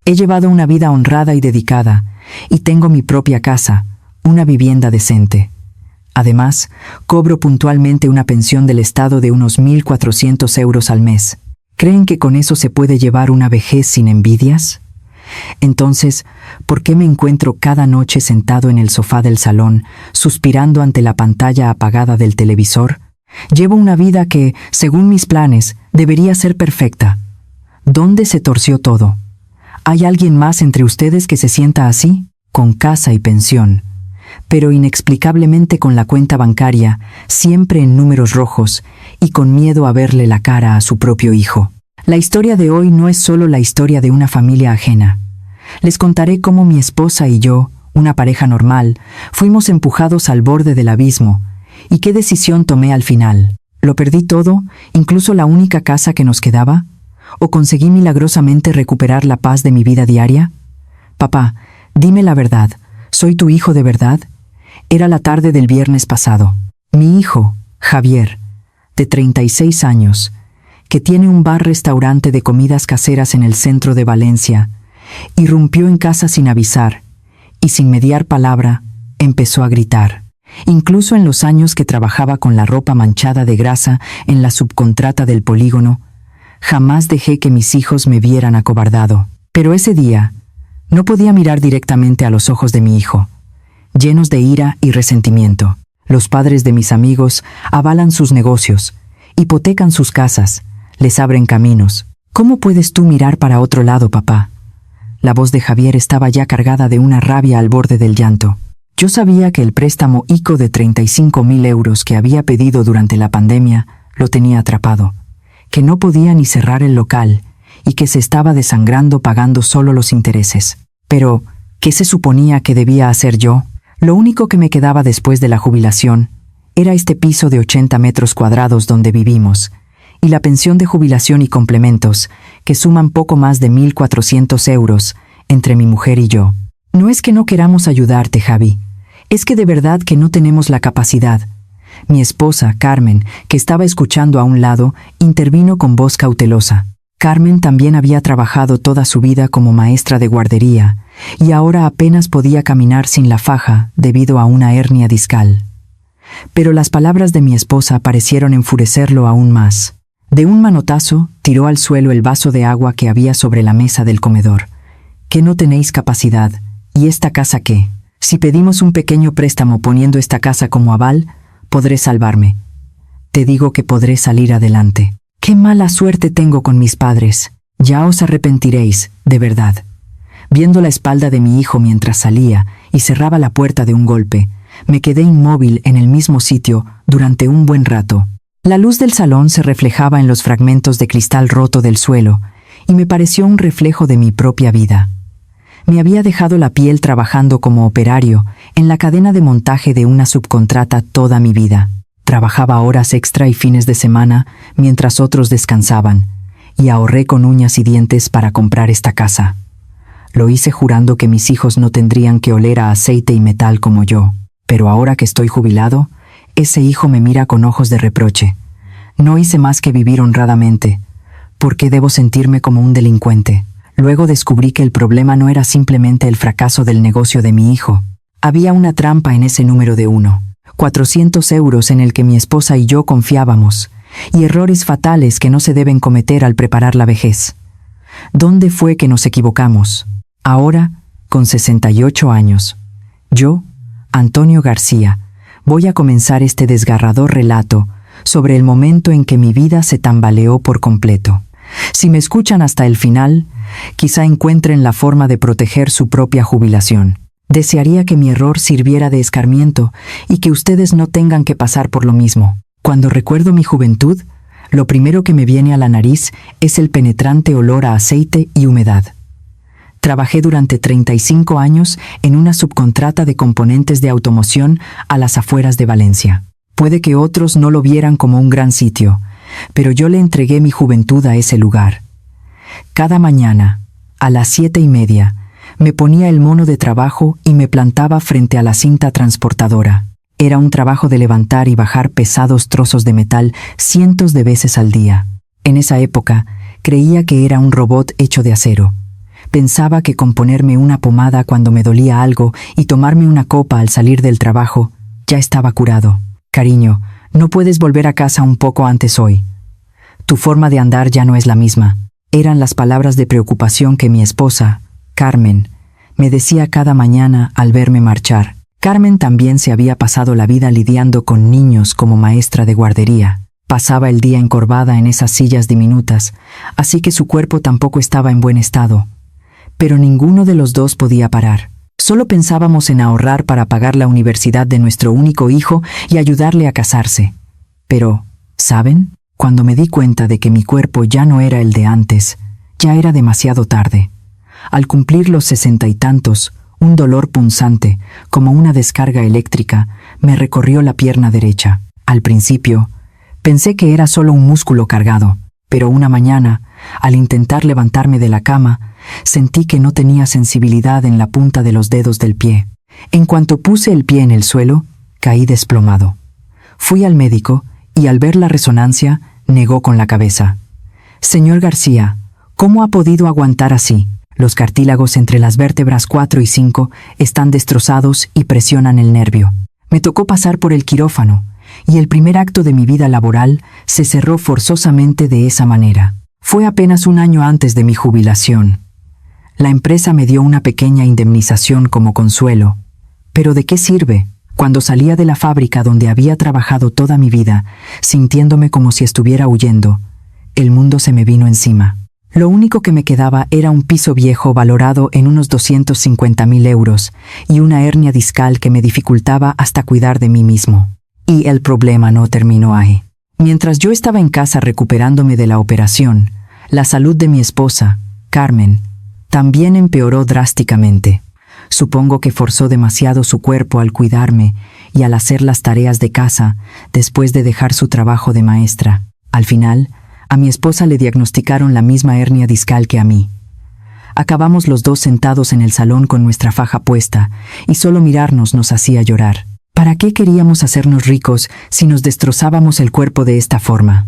He llevado una vida honrada y dedicada, y tengo mi propia casa, una vivienda decente. Además, cobro puntualmente una pensión del Estado de unos 1.400 euros al mes. ¿Creen que con eso se puede llevar una vejez sin envidias? Entonces, ¿por qué me encuentro cada noche sentado en el sofá del salón, suspirando ante la pantalla apagada del televisor? Llevo una vida que, según mis planes, debería ser perfecta. ¿Dónde se torció todo? ¿Hay alguien más entre ustedes que se sienta así? Con casa y pensión, pero inexplicablemente con la cuenta bancaria, siempre en números rojos, y con miedo a verle la cara a su propio hijo. La historia de hoy no es solo la historia de una familia ajena. Les contaré cómo mi esposa y yo, una pareja normal, fuimos empujados al borde del abismo, y qué decisión tomé al final. ¿Lo perdí todo, incluso la única casa que nos quedaba? ¿O conseguí milagrosamente recuperar la paz de mi vida diaria? Papá, dime la verdad, ¿soy tu hijo de verdad? Era la tarde del viernes pasado. Mi hijo, Javier, de 36 años, que tiene un bar-restaurante de comidas caseras en el centro de Valencia, irrumpió en casa sin avisar, y sin mediar palabra, empezó a gritar. Incluso en los años que trabajaba con la ropa manchada de grasa en la subcontrata del polígono, jamás dejé que mis hijos me vieran acobardado. Pero ese día, no podía mirar directamente a los ojos de mi hijo, llenos de ira y resentimiento. Los padres de mis amigos avalan sus negocios, hipotecan sus casas, les abren caminos. ¿Cómo puedes tú mirar para otro lado, papá? La voz de Javier estaba ya cargada de una rabia al borde del llanto. Yo sabía que el préstamo ICO de 35.000 euros que había pedido durante la pandemia lo tenía atrapado, que no podía ni cerrar el local y que se estaba desangrando pagando solo los intereses. Pero, ¿qué se suponía que debía hacer yo? Lo único que me quedaba después de la jubilación era este piso de 80 metros cuadrados donde vivimos, y la pensión de jubilación y complementos, que suman poco más de 1.400 euros entre mi mujer y yo. No es que no queramos ayudarte, Javi, es que de verdad que no tenemos la capacidad. Mi esposa, Carmen, que estaba escuchando a un lado, intervino con voz cautelosa. Carmen también había trabajado toda su vida como maestra de guardería, y ahora apenas podía caminar sin la faja debido a una hernia discal. Pero las palabras de mi esposa parecieron enfurecerlo aún más. De un manotazo, tiró al suelo el vaso de agua que había sobre la mesa del comedor. ¿Que no tenéis capacidad? ¿Y esta casa qué? Si pedimos un pequeño préstamo poniendo esta casa como aval, podré salvarme. Te digo que podré salir adelante. ¡Qué mala suerte tengo con mis padres! Ya os arrepentiréis, de verdad. Viendo la espalda de mi hijo mientras salía y cerraba la puerta de un golpe, me quedé inmóvil en el mismo sitio durante un buen rato. La luz del salón se reflejaba en los fragmentos de cristal roto del suelo, y me pareció un reflejo de mi propia vida. Me había dejado la piel trabajando como operario en la cadena de montaje de una subcontrata toda mi vida. Trabajaba horas extra y fines de semana mientras otros descansaban, y ahorré con uñas y dientes para comprar esta casa. Lo hice jurando que mis hijos no tendrían que oler a aceite y metal como yo. Pero ahora que estoy jubilado, ese hijo me mira con ojos de reproche. No hice más que vivir honradamente. ¿Por qué debo sentirme como un delincuente? Luego descubrí que el problema no era simplemente el fracaso del negocio de mi hijo. Había una trampa en ese número de 400 euros en el que mi esposa y yo confiábamos, y errores fatales que no se deben cometer al preparar la vejez. ¿Dónde fue que nos equivocamos? Ahora, con 68 años, yo, Antonio García, voy a comenzar este desgarrador relato sobre el momento en que mi vida se tambaleó por completo. Si me escuchan hasta el final, quizá encuentren la forma de proteger su propia jubilación. Desearía que mi error sirviera de escarmiento y que ustedes no tengan que pasar por lo mismo. Cuando recuerdo mi juventud, lo primero que me viene a la nariz es el penetrante olor a aceite y humedad. Trabajé durante 35 años en una subcontrata de componentes de automoción a las afueras de Valencia. Puede que otros no lo vieran como un gran sitio, pero yo le entregué mi juventud a ese lugar. Cada mañana, a las 7:30, me ponía el mono de trabajo y me plantaba frente a la cinta transportadora. Era un trabajo de levantar y bajar pesados trozos de metal cientos de veces al día. En esa época, creía que era un robot hecho de acero, Pensaba que con ponerme una pomada cuando me dolía algo y tomarme una copa al salir del trabajo, ya estaba curado. Cariño, no puedes volver a casa un poco antes hoy. Tu forma de andar ya no es la misma. Eran las palabras de preocupación que mi esposa, Carmen, me decía cada mañana al verme marchar. Carmen también se había pasado la vida lidiando con niños como maestra de guardería. Pasaba el día encorvada en esas sillas diminutas, así que su cuerpo tampoco estaba en buen estado. Pero ninguno de los dos podía parar. Solo pensábamos en ahorrar para pagar la universidad de nuestro único hijo y ayudarle a casarse. Pero, ¿saben? Cuando me di cuenta de que mi cuerpo ya no era el de antes, ya era demasiado tarde. Al cumplir los 60 y tantos, un dolor punzante, como una descarga eléctrica, me recorrió la pierna derecha. Al principio, pensé que era solo un músculo cargado, pero una mañana, al intentar levantarme de la cama, sentí que no tenía sensibilidad en la punta de los dedos del pie. En cuanto puse el pie en el suelo, caí desplomado. Fui al médico y al ver la resonancia, negó con la cabeza. Señor García, ¿cómo ha podido aguantar así? Los cartílagos entre las vértebras 4 y 5 están destrozados y presionan el nervio. Me tocó pasar por el quirófano, y el primer acto de mi vida laboral se cerró forzosamente de esa manera. Fue apenas un año antes de mi jubilación. La empresa me dio una pequeña indemnización como consuelo. ¿Pero de qué sirve? Cuando salía de la fábrica donde había trabajado toda mi vida, sintiéndome como si estuviera huyendo, el mundo se me vino encima. Lo único que me quedaba era un piso viejo valorado en unos 250.000 euros y una hernia discal que me dificultaba hasta cuidar de mí mismo. Y el problema no terminó ahí. Mientras yo estaba en casa recuperándome de la operación, la salud de mi esposa, Carmen, también empeoró drásticamente. Supongo que forzó demasiado su cuerpo al cuidarme y al hacer las tareas de casa después de dejar su trabajo de maestra. Al final, a mi esposa le diagnosticaron la misma hernia discal que a mí. Acabamos los dos sentados en el salón con nuestra faja puesta y solo mirarnos nos hacía llorar. ¿Para qué queríamos hacernos ricos si nos destrozábamos el cuerpo de esta forma?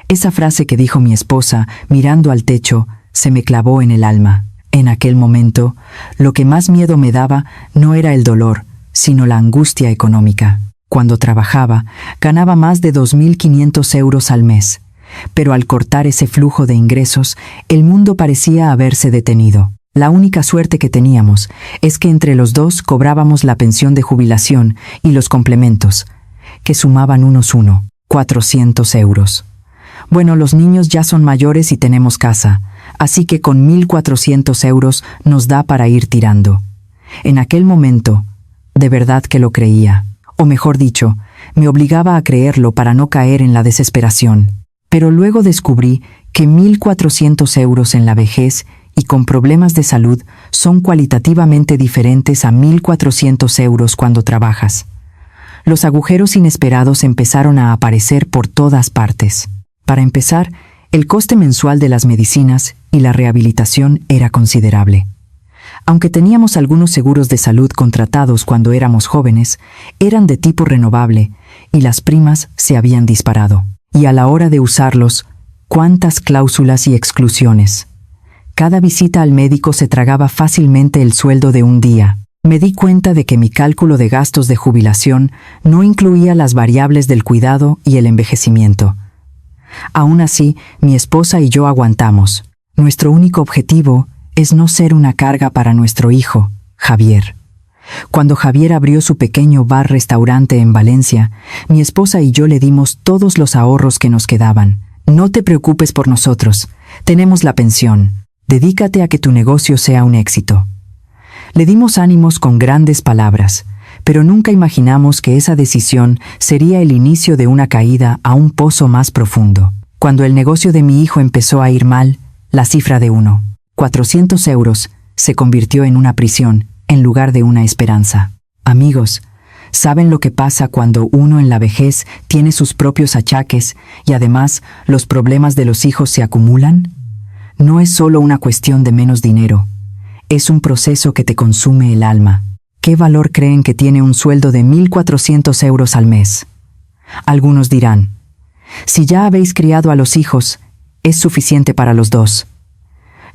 Esa frase que dijo mi esposa, mirando al techo, se me clavó en el alma. En aquel momento, lo que más miedo me daba no era el dolor, sino la angustia económica. Cuando trabajaba, ganaba más de 2.500 euros al mes, pero al cortar ese flujo de ingresos, el mundo parecía haberse detenido. La única suerte que teníamos es que entre los dos cobrábamos la pensión de jubilación y los complementos, que sumaban unos 400 euros. Bueno, los niños ya son mayores y tenemos casa, así que con 1.400 euros nos da para ir tirando. En aquel momento, de verdad que lo creía, o mejor dicho, me obligaba a creerlo para no caer en la desesperación. Pero luego descubrí que 1.400 euros en la vejez y con problemas de salud son cualitativamente diferentes a 1.400 euros cuando trabajas. Los agujeros inesperados empezaron a aparecer por todas partes. Para empezar, el coste mensual de las medicinas y la rehabilitación era considerable. Aunque teníamos algunos seguros de salud contratados cuando éramos jóvenes, eran de tipo renovable y las primas se habían disparado. Y a la hora de usarlos, ¿cuántas cláusulas y exclusiones? Cada visita al médico se tragaba fácilmente el sueldo de un día. Me di cuenta de que mi cálculo de gastos de jubilación no incluía las variables del cuidado y el envejecimiento. Aún así, mi esposa y yo aguantamos. Nuestro único objetivo es no ser una carga para nuestro hijo, Javier. Cuando Javier abrió su pequeño bar-restaurante en Valencia, mi esposa y yo le dimos todos los ahorros que nos quedaban. No te preocupes por nosotros, tenemos la pensión. Dedícate a que tu negocio sea un éxito. Le dimos ánimos con grandes palabras, pero nunca imaginamos que esa decisión sería el inicio de una caída a un pozo más profundo. Cuando el negocio de mi hijo empezó a ir mal, la cifra de 400 euros se convirtió en una prisión en lugar de una esperanza. Amigos, ¿saben lo que pasa cuando uno en la vejez tiene sus propios achaques y además los problemas de los hijos se acumulan? No es solo una cuestión de menos dinero, es un proceso que te consume el alma. ¿Qué valor creen que tiene un sueldo de 1.400 euros al mes? Algunos dirán, si ya habéis criado a los hijos, es suficiente para los dos.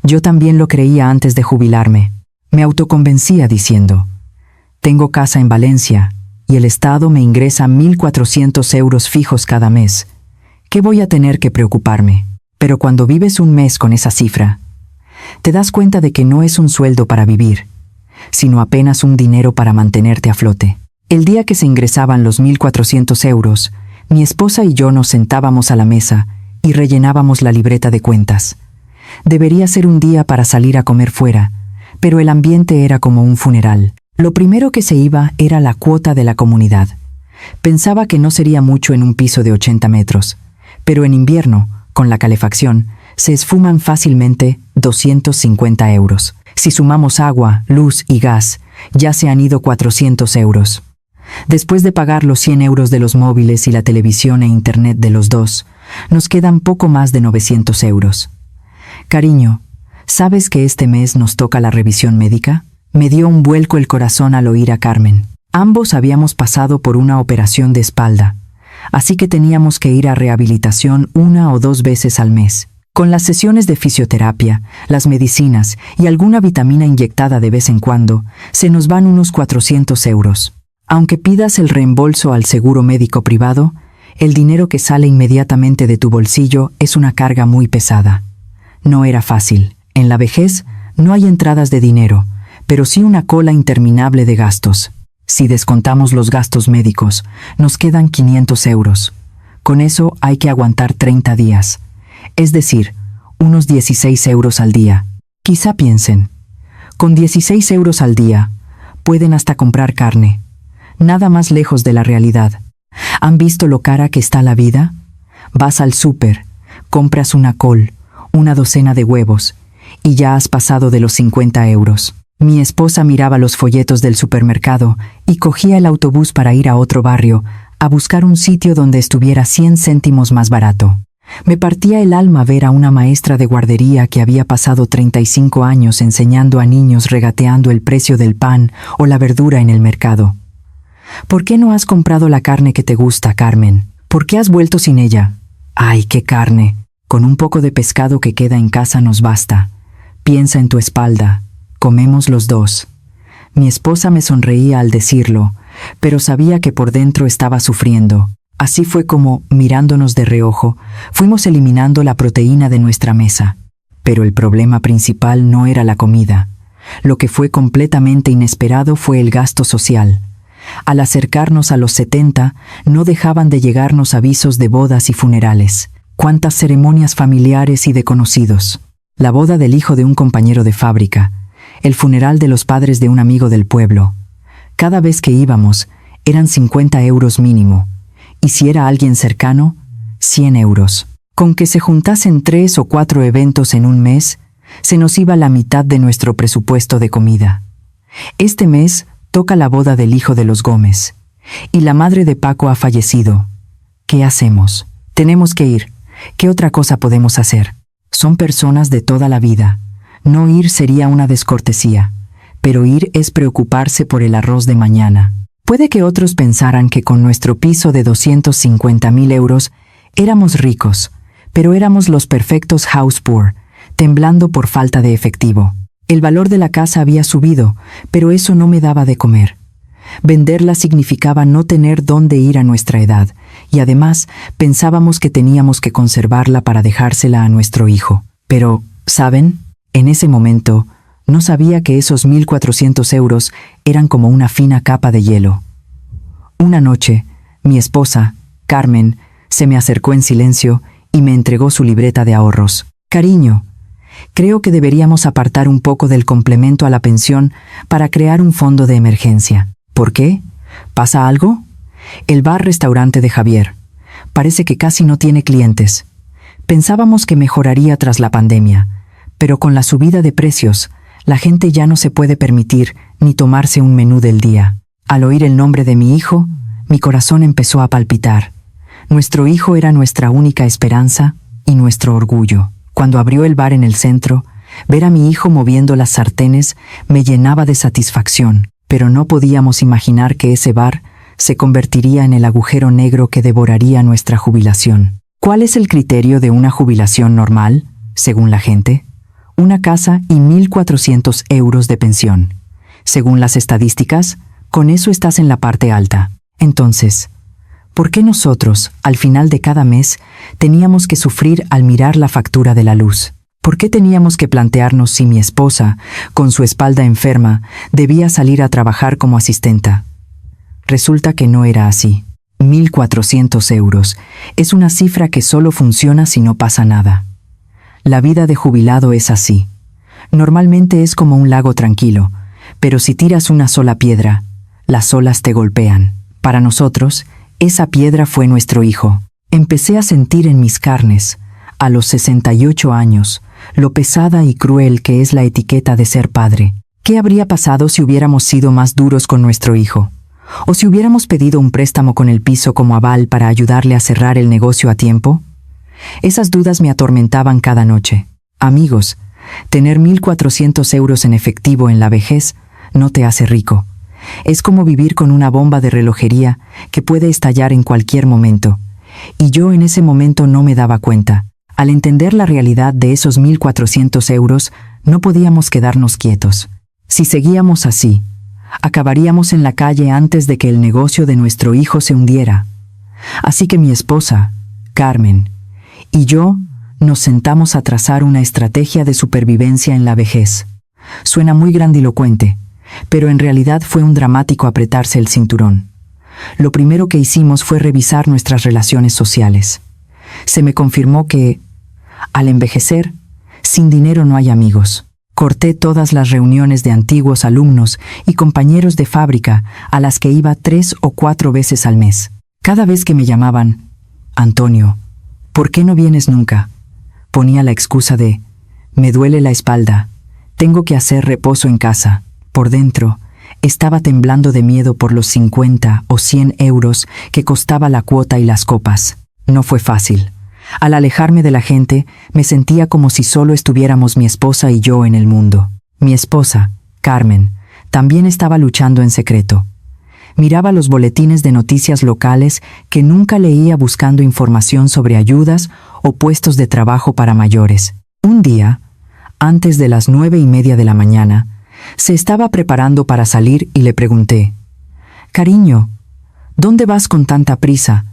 Yo también lo creía antes de jubilarme. Me autoconvencía diciendo, tengo casa en Valencia y el Estado me ingresa 1.400 euros fijos cada mes. ¿Qué voy a tener que preocuparme? Pero cuando vives un mes con esa cifra, te das cuenta de que no es un sueldo para vivir, sino apenas un dinero para mantenerte a flote. El día que se ingresaban los 1.400 euros, mi esposa y yo nos sentábamos a la mesa y rellenábamos la libreta de cuentas. Debería ser un día para salir a comer fuera, pero el ambiente era como un funeral. Lo primero que se iba era la cuota de la comunidad. Pensaba que no sería mucho en un piso de 80 metros, pero en invierno, con la calefacción, se esfuman fácilmente 250 euros. Si sumamos agua, luz y gas, ya se han ido 400 euros. Después de pagar los 100 euros de los móviles y la televisión e internet de los dos, nos quedan poco más de 900 euros. Cariño, ¿sabes que este mes nos toca la revisión médica? Me dio un vuelco el corazón al oír a Carmen. Ambos habíamos pasado por una operación de espalda, así que teníamos que ir a rehabilitación 1 o 2 veces al mes. Con las sesiones de fisioterapia, las medicinas y alguna vitamina inyectada de vez en cuando, se nos van unos 400 euros. Aunque pidas el reembolso al seguro médico privado, el dinero que sale inmediatamente de tu bolsillo es una carga muy pesada. No era fácil. En la vejez no hay entradas de dinero, pero sí una cola interminable de gastos. Si descontamos los gastos médicos, nos quedan 500 euros. Con eso hay que aguantar 30 días. Es decir, unos 16 euros al día. Quizá piensen, con 16 euros al día, pueden hasta comprar carne. Nada más lejos de la realidad. ¿Han visto lo cara que está la vida? Vas al súper, compras una col, una docena de huevos, y ya has pasado de los 50 euros. Mi esposa miraba los folletos del supermercado y cogía el autobús para ir a otro barrio, a buscar un sitio donde estuviera 100 céntimos más barato. Me partía el alma ver a una maestra de guardería que había pasado 35 años enseñando a niños regateando el precio del pan o la verdura en el mercado. ¿Por qué no has comprado la carne que te gusta, Carmen? ¿Por qué has vuelto sin ella? ¡Ay, qué carne! Con un poco de pescado que queda en casa nos basta. Piensa en tu espalda. Comemos los dos. Mi esposa me sonreía al decirlo, pero sabía que por dentro estaba sufriendo. Así fue como, mirándonos de reojo, fuimos eliminando la proteína de nuestra mesa. Pero el problema principal no era la comida. Lo que fue completamente inesperado fue el gasto social. Al acercarnos a los 70, no dejaban de llegarnos avisos de bodas y funerales. Cuántas ceremonias familiares y de conocidos. La boda del hijo de un compañero de fábrica, el funeral de los padres de un amigo del pueblo. Cada vez que íbamos, eran 50 euros mínimo. Y si era alguien cercano, 100 euros. Con que se juntasen 3 o 4 eventos en un mes, se nos iba la mitad de nuestro presupuesto de comida. Este mes toca la boda del hijo de los Gómez, y la madre de Paco ha fallecido. ¿Qué hacemos? Tenemos que ir. ¿Qué otra cosa podemos hacer? Son personas de toda la vida. No ir sería una descortesía, pero ir es preocuparse por el arroz de mañana. Puede que otros pensaran que con nuestro piso de 250.000 euros éramos ricos, pero éramos los perfectos house poor, temblando por falta de efectivo. El valor de la casa había subido, pero eso no me daba de comer. Venderla significaba no tener dónde ir a nuestra edad, y además pensábamos que teníamos que conservarla para dejársela a nuestro hijo. Pero, ¿saben? En ese momento, no sabía que esos 1.400 euros eran como una fina capa de hielo. Una noche, mi esposa, Carmen, se me acercó en silencio y me entregó su libreta de ahorros. Cariño, creo que deberíamos apartar un poco del complemento a la pensión para crear un fondo de emergencia. ¿Por qué? ¿Pasa algo? El bar-restaurante de Javier. Parece que casi no tiene clientes. Pensábamos que mejoraría tras la pandemia, pero con la subida de precios, la gente ya no se puede permitir ni tomarse un menú del día. Al oír el nombre de mi hijo, mi corazón empezó a palpitar. Nuestro hijo era nuestra única esperanza y nuestro orgullo. Cuando abrió el bar en el centro, ver a mi hijo moviendo las sartenes me llenaba de satisfacción, pero no podíamos imaginar que ese bar se convertiría en el agujero negro que devoraría nuestra jubilación. ¿Cuál es el criterio de una jubilación normal, según la gente? una casa y 1.400 euros de pensión. Según las estadísticas, con eso estás en la parte alta. Entonces, ¿por qué nosotros, al final de cada mes, teníamos que sufrir al mirar la factura de la luz? ¿Por qué teníamos que plantearnos si mi esposa, con su espalda enferma, debía salir a trabajar como asistenta? Resulta que no era así. 1.400 euros es una cifra que solo funciona si no pasa nada. La vida de jubilado es así. Normalmente es como un lago tranquilo, pero si tiras una sola piedra, las olas te golpean. Para nosotros, esa piedra fue nuestro hijo. Empecé a sentir en mis carnes, a los 68 años, lo pesada y cruel que es la etiqueta de ser padre. ¿Qué habría pasado si hubiéramos sido más duros con nuestro hijo? ¿O si hubiéramos pedido un préstamo con el piso como aval para ayudarle a cerrar el negocio a tiempo? Esas dudas me atormentaban cada noche. Amigos, tener 1.400 euros en efectivo en la vejez no te hace rico. Es como vivir con una bomba de relojería que puede estallar en cualquier momento. Y yo en ese momento no me daba cuenta. Al entender la realidad de esos 1.400 euros, no podíamos quedarnos quietos. Si seguíamos así, acabaríamos en la calle antes de que el negocio de nuestro hijo se hundiera. Así que mi esposa, Carmen, y yo nos sentamos a trazar una estrategia de supervivencia en la vejez. Suena muy grandilocuente, pero en realidad fue un dramático apretarse el cinturón. Lo primero que hicimos fue revisar nuestras relaciones sociales. Se me confirmó que, al envejecer, sin dinero no hay amigos. Corté todas las reuniones de antiguos alumnos y compañeros de fábrica a las que iba 3 o 4 veces al mes. Cada vez que me llamaban, Antonio, ¿por qué no vienes nunca? Ponía la excusa de, me duele la espalda, tengo que hacer reposo en casa. Por dentro, estaba temblando de miedo por los 50 o 100 euros que costaba la cuota y las copas. No fue fácil. Al alejarme de la gente, me sentía como si solo estuviéramos mi esposa y yo en el mundo. Mi esposa, Carmen, también estaba luchando en secreto. Miraba los boletines de noticias locales que nunca leía buscando información sobre ayudas o puestos de trabajo para mayores. Un día, antes de las 9:30 de la mañana, se estaba preparando para salir y le pregunté, «Cariño, ¿dónde vas con tanta prisa?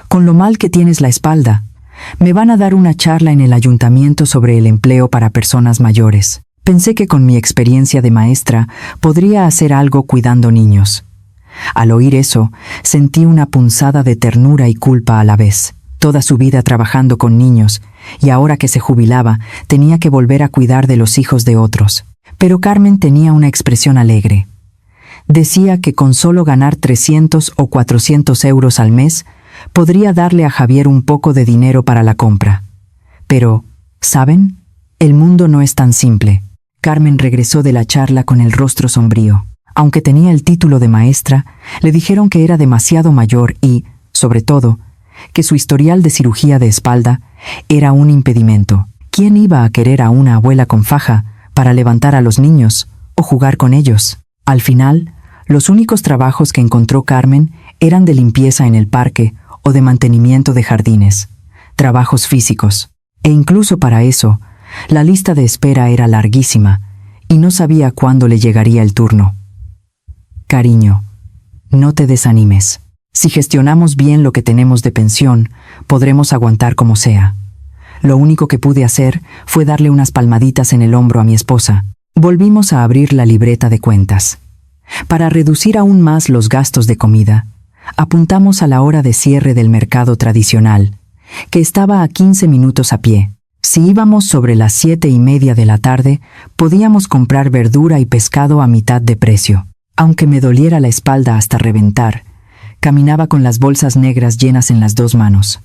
Con lo mal que tienes la espalda. Me van a dar una charla en el ayuntamiento sobre el empleo para personas mayores». Pensé que con mi experiencia de maestra podría hacer algo cuidando niños. Al oír eso, sentí una punzada de ternura y culpa a la vez. Toda su vida trabajando con niños, y ahora que se jubilaba, tenía que volver a cuidar de los hijos de otros. Pero Carmen tenía una expresión alegre. Decía que con solo ganar 300 o 400 euros al mes, podría darle a Javier un poco de dinero para la compra. Pero, ¿saben? El mundo no es tan simple. Carmen regresó de la charla con el rostro sombrío. Aunque tenía el título de maestra, le dijeron que era demasiado mayor y, sobre todo, que su historial de cirugía de espalda era un impedimento. ¿Quién iba a querer a una abuela con faja para levantar a los niños o jugar con ellos? Al final, los únicos trabajos que encontró Carmen eran de limpieza en el parque o de mantenimiento de jardines, trabajos físicos. E incluso para eso, la lista de espera era larguísima y no sabía cuándo le llegaría el turno. Cariño, no te desanimes. Si gestionamos bien lo que tenemos de pensión, podremos aguantar como sea. Lo único que pude hacer fue darle unas palmaditas en el hombro a mi esposa. Volvimos a abrir la libreta de cuentas. Para reducir aún más los gastos de comida, apuntamos a la hora de cierre del mercado tradicional, que estaba a 15 minutos a pie. Si íbamos sobre las 7:30 de la tarde, podíamos comprar verdura y pescado a mitad de precio. Aunque me doliera la espalda hasta reventar, caminaba con las bolsas negras llenas en las 2 manos.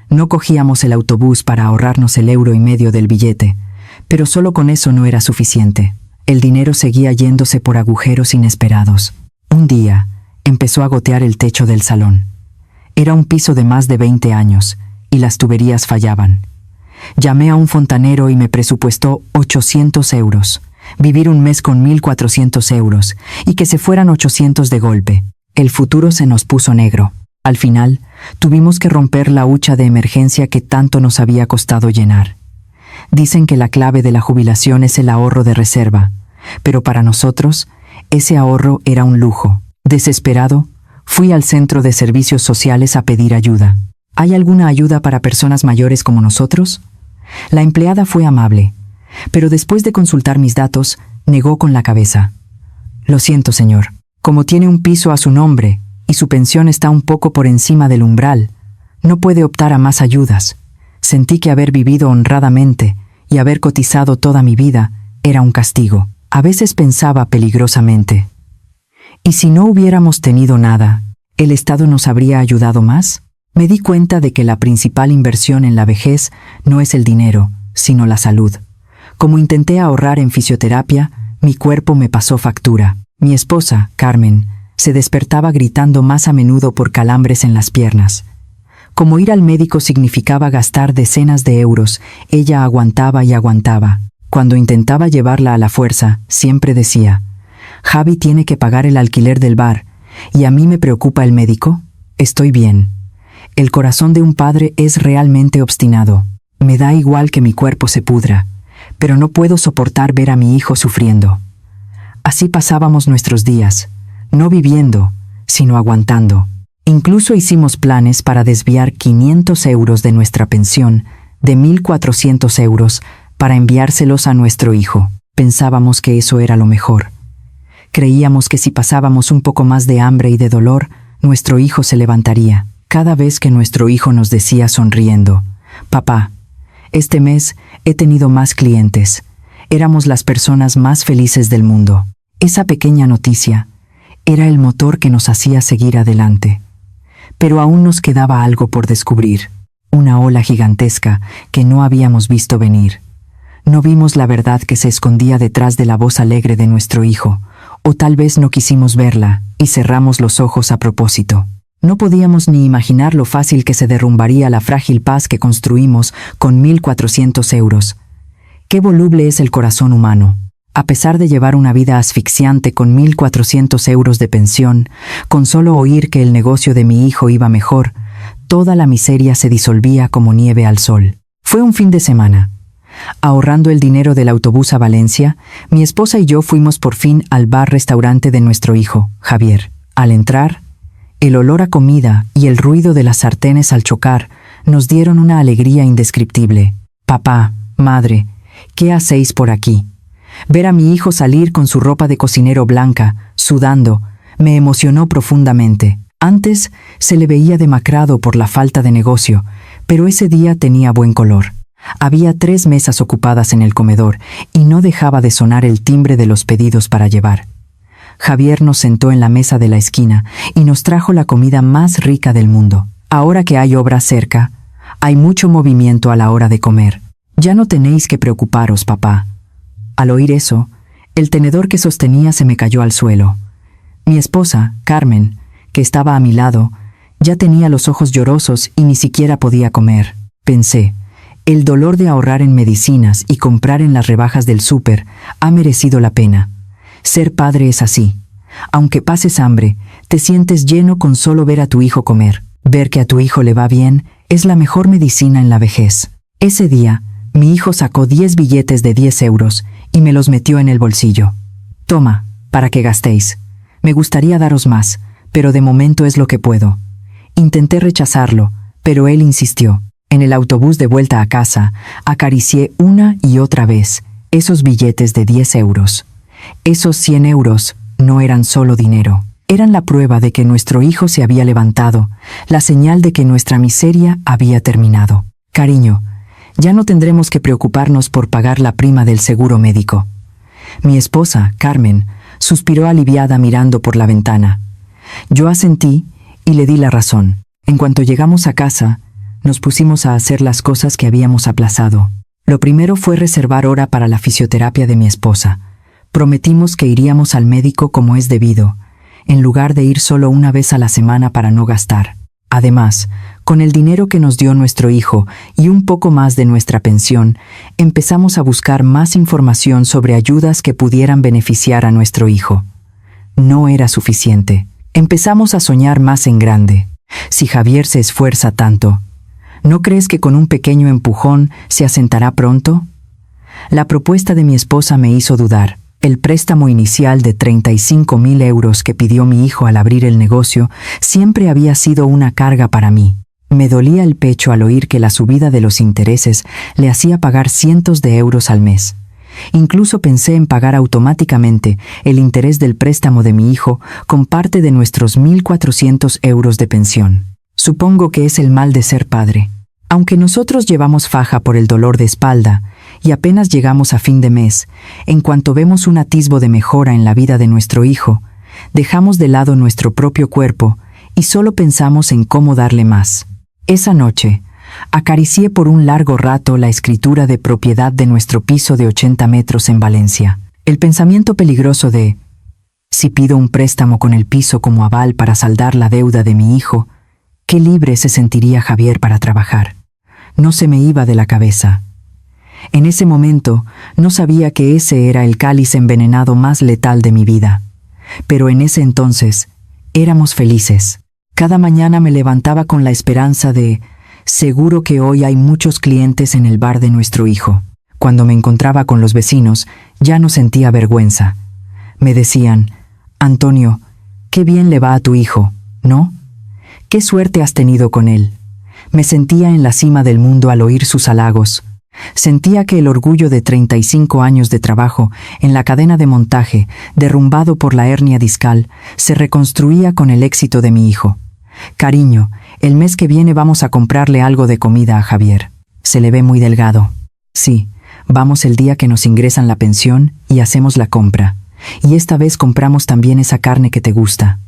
No cogíamos el autobús para ahorrarnos el 1,5 € del billete, pero solo con eso no era suficiente. El dinero seguía yéndose por agujeros inesperados. Un día, empezó a gotear el techo del salón. Era un piso de más de 20 años, y las tuberías fallaban. Llamé a un fontanero y me presupuestó 800 euros. Vivir un mes con 1.400 euros, y que se fueran 800 de golpe. El futuro se nos puso negro. Al final, tuvimos que romper la hucha de emergencia que tanto nos había costado llenar. Dicen que la clave de la jubilación es el ahorro de reserva, pero para nosotros, ese ahorro era un lujo. Desesperado, fui al centro de servicios sociales a pedir ayuda. ¿Hay alguna ayuda para personas mayores como nosotros? La empleada fue amable, pero después de consultar mis datos, negó con la cabeza. Lo siento, señor. Como tiene un piso a su nombre y su pensión está un poco por encima del umbral, no puede optar a más ayudas. Sentí que haber vivido honradamente y haber cotizado toda mi vida era un castigo. A veces pensaba peligrosamente. ¿Y si no hubiéramos tenido nada, el Estado nos habría ayudado más? Me di cuenta de que la principal inversión en la vejez no es el dinero, sino la salud. Como intenté ahorrar en fisioterapia, mi cuerpo me pasó factura. Mi esposa, Carmen, se despertaba gritando más a menudo por calambres en las piernas. Como ir al médico significaba gastar decenas de euros, ella aguantaba y aguantaba. Cuando intentaba llevarla a la fuerza, siempre decía: «Javi tiene que pagar el alquiler del bar, ¿y a mí me preocupa el médico? Estoy bien». El corazón de un padre es realmente obstinado. Me da igual que mi cuerpo se pudra, pero no puedo soportar ver a mi hijo sufriendo. Así pasábamos nuestros días, no viviendo, sino aguantando. Incluso hicimos planes para desviar 500 euros de nuestra pensión, de 1.400 euros, para enviárselos a nuestro hijo. Pensábamos que eso era lo mejor. Creíamos que si pasábamos un poco más de hambre y de dolor, nuestro hijo se levantaría. Cada vez que nuestro hijo nos decía sonriendo: «Papá, este mes he tenido más clientes», éramos las personas más felices del mundo. Esa pequeña noticia era el motor que nos hacía seguir adelante. Pero aún nos quedaba algo por descubrir, una ola gigantesca que no habíamos visto venir. No vimos la verdad que se escondía detrás de la voz alegre de nuestro hijo, o tal vez no quisimos verla y cerramos los ojos a propósito. No podíamos ni imaginar lo fácil que se derrumbaría la frágil paz que construimos con 1.400 euros. Qué voluble es el corazón humano. A pesar de llevar una vida asfixiante con 1.400 euros de pensión, con solo oír que el negocio de mi hijo iba mejor, toda la miseria se disolvía como nieve al sol. Fue un fin de semana. Ahorrando el dinero del autobús a Valencia, mi esposa y yo fuimos por fin al bar-restaurante de nuestro hijo, Javier. Al entrar, el olor a comida y el ruido de las sartenes al chocar nos dieron una alegría indescriptible. «Papá, madre, ¿qué hacéis por aquí?» Ver a mi hijo salir con su ropa de cocinero blanca, sudando, me emocionó profundamente. Antes se le veía demacrado por la falta de negocio, pero ese día tenía buen color. Había 3 mesas ocupadas en el comedor y no dejaba de sonar el timbre de los pedidos para llevar. Javier nos sentó en la mesa de la esquina y nos trajo la comida más rica del mundo. Ahora que hay obra cerca, hay mucho movimiento a la hora de comer. «Ya no tenéis que preocuparos, papá». Al oír eso, el tenedor que sostenía se me cayó al suelo. Mi esposa, Carmen, que estaba a mi lado, ya tenía los ojos llorosos y ni siquiera podía comer. Pensé: el dolor de ahorrar en medicinas y comprar en las rebajas del súper ha merecido la pena. Ser padre es así. Aunque pases hambre, te sientes lleno con solo ver a tu hijo comer. Ver que a tu hijo le va bien es la mejor medicina en la vejez. Ese día, mi hijo sacó 10 billetes de 10 euros y me los metió en el bolsillo. «Toma, para que gastéis. Me gustaría daros más, pero de momento es lo que puedo». Intenté rechazarlo, pero él insistió. En el autobús de vuelta a casa, acaricié una y otra vez esos billetes de 10 euros. Esos 100 euros no eran solo dinero. Eran la prueba de que nuestro hijo se había levantado, la señal de que nuestra miseria había terminado. «Cariño, ya no tendremos que preocuparnos por pagar la prima del seguro médico». Mi esposa, Carmen, suspiró aliviada mirando por la ventana. Yo asentí y le di la razón. En cuanto llegamos a casa, nos pusimos a hacer las cosas que habíamos aplazado. Lo primero fue reservar hora para la fisioterapia de mi esposa. Prometimos que iríamos al médico como es debido, en lugar de ir solo una vez a la semana para no gastar. Además, con el dinero que nos dio nuestro hijo y un poco más de nuestra pensión, empezamos a buscar más información sobre ayudas que pudieran beneficiar a nuestro hijo. No era suficiente. Empezamos a soñar más en grande. Si Javier se esfuerza tanto, ¿no crees que con un pequeño empujón se asentará pronto? La propuesta de mi esposa me hizo dudar. El préstamo inicial de 35.000 euros que pidió mi hijo al abrir el negocio siempre había sido una carga para mí. Me dolía el pecho al oír que la subida de los intereses le hacía pagar cientos de euros al mes. Incluso pensé en pagar automáticamente el interés del préstamo de mi hijo con parte de nuestros 1.400 euros de pensión. Supongo que es el mal de ser padre. Aunque nosotros llevamos faja por el dolor de espalda y apenas llegamos a fin de mes, en cuanto vemos un atisbo de mejora en la vida de nuestro hijo, dejamos de lado nuestro propio cuerpo y solo pensamos en cómo darle más. Esa noche, acaricié por un largo rato la escritura de propiedad de nuestro piso de 80 metros en Valencia. El pensamiento peligroso de, si pido un préstamo con el piso como aval para saldar la deuda de mi hijo, qué libre se sentiría Javier para trabajar. No se me iba de la cabeza. En ese momento, no sabía que ese era el cáliz envenenado más letal de mi vida. Pero en ese entonces, éramos felices. Cada mañana me levantaba con la esperanza de, seguro que hoy hay muchos clientes en el bar de nuestro hijo. Cuando me encontraba con los vecinos, ya no sentía vergüenza. Me decían, Antonio, qué bien le va a tu hijo, ¿no? ¿Qué suerte has tenido con él? Me sentía en la cima del mundo al oír sus halagos. Sentía que el orgullo de 35 años de trabajo en la cadena de montaje, derrumbado por la hernia discal, se reconstruía con el éxito de mi hijo. Cariño, el mes que viene vamos a comprarle algo de comida a Javier. Se le ve muy delgado. Sí, vamos el día que nos ingresan la pensión y hacemos la compra. Y esta vez compramos también esa carne que te gusta.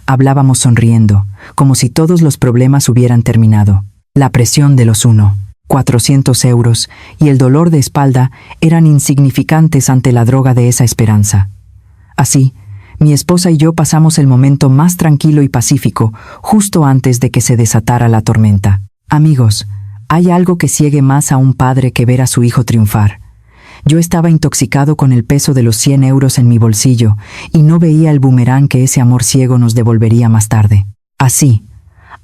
Hablábamos sonriendo, como si todos los problemas hubieran terminado. La presión de los 400 euros y el dolor de espalda eran insignificantes ante la droga de esa esperanza. Así, mi esposa y yo pasamos el momento más tranquilo y pacífico justo antes de que se desatara la tormenta. Amigos, hay algo que ciegue más a un padre que ver a su hijo triunfar. Yo estaba intoxicado con el peso de los 100 euros en mi bolsillo y no veía el boomerang que ese amor ciego nos devolvería más tarde. Así,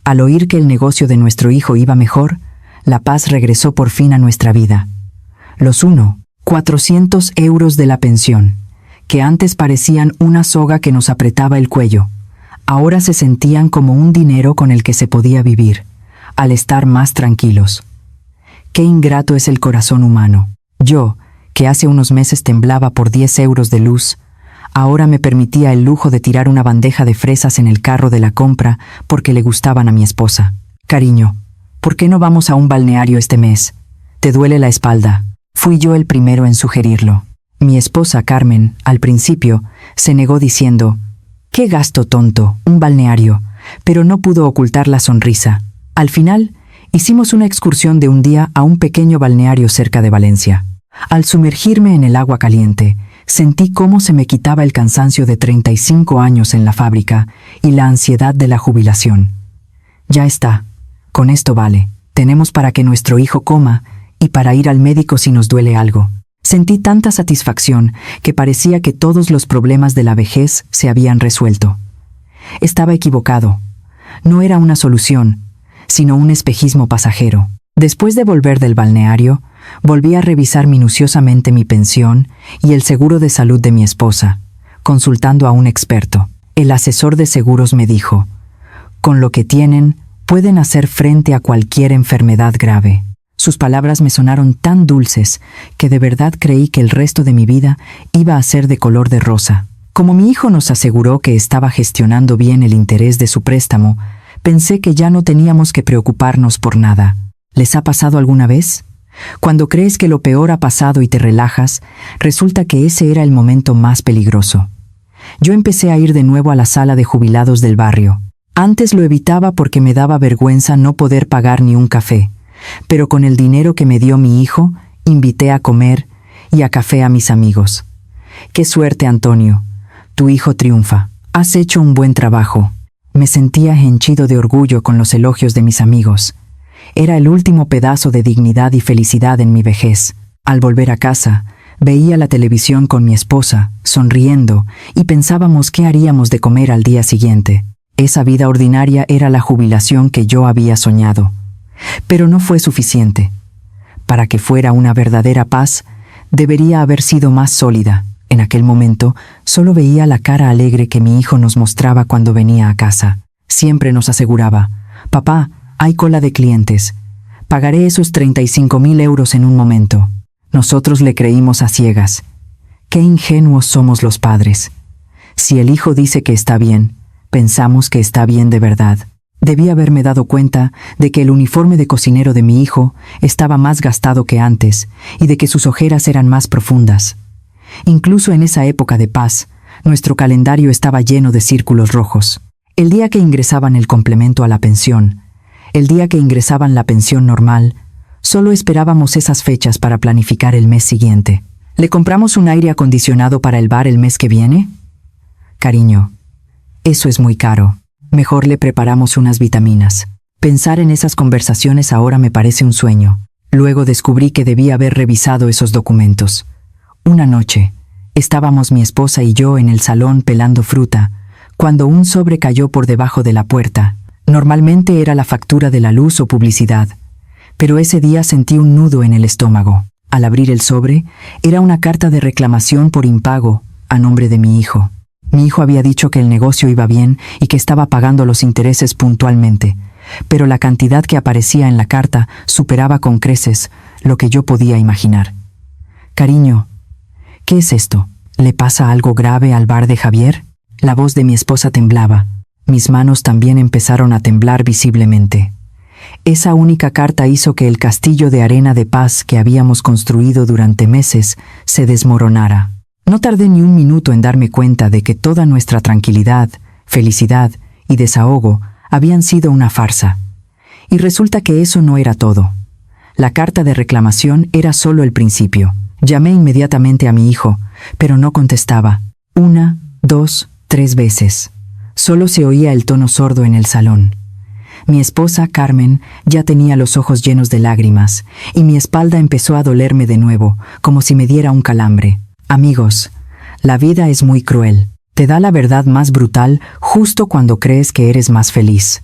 al oír que el negocio de nuestro hijo iba mejor, la paz regresó por fin a nuestra vida. Los 400 euros de la pensión, que antes parecían una soga que nos apretaba el cuello, ahora se sentían como un dinero con el que se podía vivir, al estar más tranquilos. Qué ingrato es el corazón humano. Yo, que hace unos meses temblaba por 10 euros de luz, ahora me permitía el lujo de tirar una bandeja de fresas en el carro de la compra porque le gustaban a mi esposa. Cariño, ¿por qué no vamos a un balneario este mes? ¿Te duele la espalda? Fui yo el primero en sugerirlo. Mi esposa Carmen, al principio, se negó diciendo, «¡Qué gasto tonto, un balneario!», pero no pudo ocultar la sonrisa. Al final, hicimos una excursión de un día a un pequeño balneario cerca de Valencia. Al sumergirme en el agua caliente, sentí cómo se me quitaba el cansancio de 35 años en la fábrica y la ansiedad de la jubilación. Ya está, con esto vale. Tenemos para que nuestro hijo coma y para ir al médico si nos duele algo. Sentí tanta satisfacción que parecía que todos los problemas de la vejez se habían resuelto. Estaba equivocado. No era una solución, sino un espejismo pasajero. Después de volver del balneario, volví a revisar minuciosamente mi pensión y el seguro de salud de mi esposa, consultando a un experto. El asesor de seguros me dijo, «Con lo que tienen, pueden hacer frente a cualquier enfermedad grave». Sus palabras me sonaron tan dulces que de verdad creí que el resto de mi vida iba a ser de color de rosa. Como mi hijo nos aseguró que estaba gestionando bien el interés de su préstamo, pensé que ya no teníamos que preocuparnos por nada. ¿Les ha pasado alguna vez? Cuando crees que lo peor ha pasado y te relajas, resulta que ese era el momento más peligroso. Yo empecé a ir de nuevo a la sala de jubilados del barrio. Antes lo evitaba porque me daba vergüenza no poder pagar ni un café, pero con el dinero que me dio mi hijo, invité a comer y a café a mis amigos. ¡Qué suerte, Antonio! Tu hijo triunfa. Has hecho un buen trabajo. Me sentía henchido de orgullo con los elogios de mis amigos. Era el último pedazo de dignidad y felicidad en mi vejez. Al volver a casa, veía la televisión con mi esposa, sonriendo, y pensábamos qué haríamos de comer al día siguiente. Esa vida ordinaria era la jubilación que yo había soñado. Pero no fue suficiente. Para que fuera una verdadera paz, Debería haber sido más sólida. En aquel momento, solo veía la cara alegre que mi hijo nos mostraba cuando venía a casa. Siempre nos aseguraba: «Papá, hay cola de clientes. Pagaré esos 35.000 euros en un momento». Nosotros le creímos a ciegas. Qué ingenuos somos los padres. Si el hijo dice que está bien, pensamos que está bien de verdad. Debí haberme dado cuenta de que el uniforme de cocinero de mi hijo estaba más gastado que antes y de que sus ojeras eran más profundas. Incluso en esa época de paz, nuestro calendario estaba lleno de círculos rojos. El día que ingresaban el complemento a la pensión, el día que ingresaban la pensión normal, solo esperábamos esas fechas para planificar el mes siguiente. ¿Le compramos un aire acondicionado para el bar el mes que viene? Cariño, eso es muy caro. Mejor le preparamos unas vitaminas. Pensar en esas conversaciones ahora me parece un sueño. Luego descubrí que debí haber revisado esos documentos. Una noche, estábamos mi esposa y yo en el salón pelando fruta, cuando un sobre cayó por debajo de la puerta. Normalmente era la factura de la luz o publicidad, pero ese día sentí un nudo en el estómago. Al abrir el sobre, era una carta de reclamación por impago a nombre de mi hijo. Mi hijo había dicho que el negocio iba bien y que estaba pagando los intereses puntualmente, pero la cantidad que aparecía en la carta superaba con creces lo que yo podía imaginar. Cariño, ¿qué es esto? ¿Le pasa algo grave al bar de Javier? La voz de mi esposa temblaba. Mis manos también empezaron a temblar visiblemente. Esa única carta hizo que el castillo de arena de paz que habíamos construido durante meses se desmoronara. No tardé ni un minuto en darme cuenta de que toda nuestra tranquilidad, felicidad y desahogo habían sido una farsa. Y resulta que eso no era todo. La carta de reclamación era solo el principio. Llamé inmediatamente a mi hijo, pero no contestaba. 1, 2, 3 veces. Solo se oía el tono sordo en el salón. Mi esposa, Carmen, ya tenía los ojos llenos de lágrimas, y mi espalda empezó a dolerme de nuevo, como si me diera un calambre. Amigos, la vida es muy cruel. Te da la verdad más brutal justo cuando crees que eres más feliz.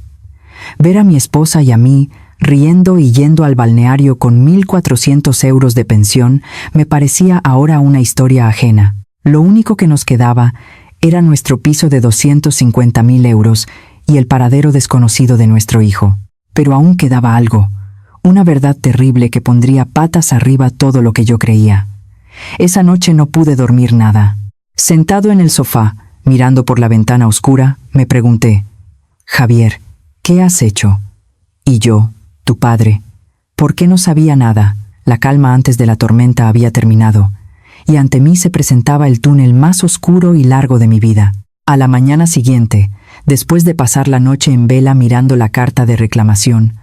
Ver a mi esposa y a mí riendo y yendo al balneario con 1.400 euros de pensión me parecía ahora una historia ajena. Lo único que nos quedaba era nuestro piso de 250.000 euros y el paradero desconocido de nuestro hijo. Pero aún quedaba algo, una verdad terrible que pondría patas arriba todo lo que yo creía. Esa noche no pude dormir nada. Sentado en el sofá, mirando por la ventana oscura, me pregunté: Javier, ¿qué has hecho? Y yo, tu padre, ¿por qué no sabía nada? La calma antes de la tormenta había terminado, y ante mí se presentaba el túnel más oscuro y largo de mi vida. A la mañana siguiente, después de pasar la noche en vela mirando la carta de reclamación,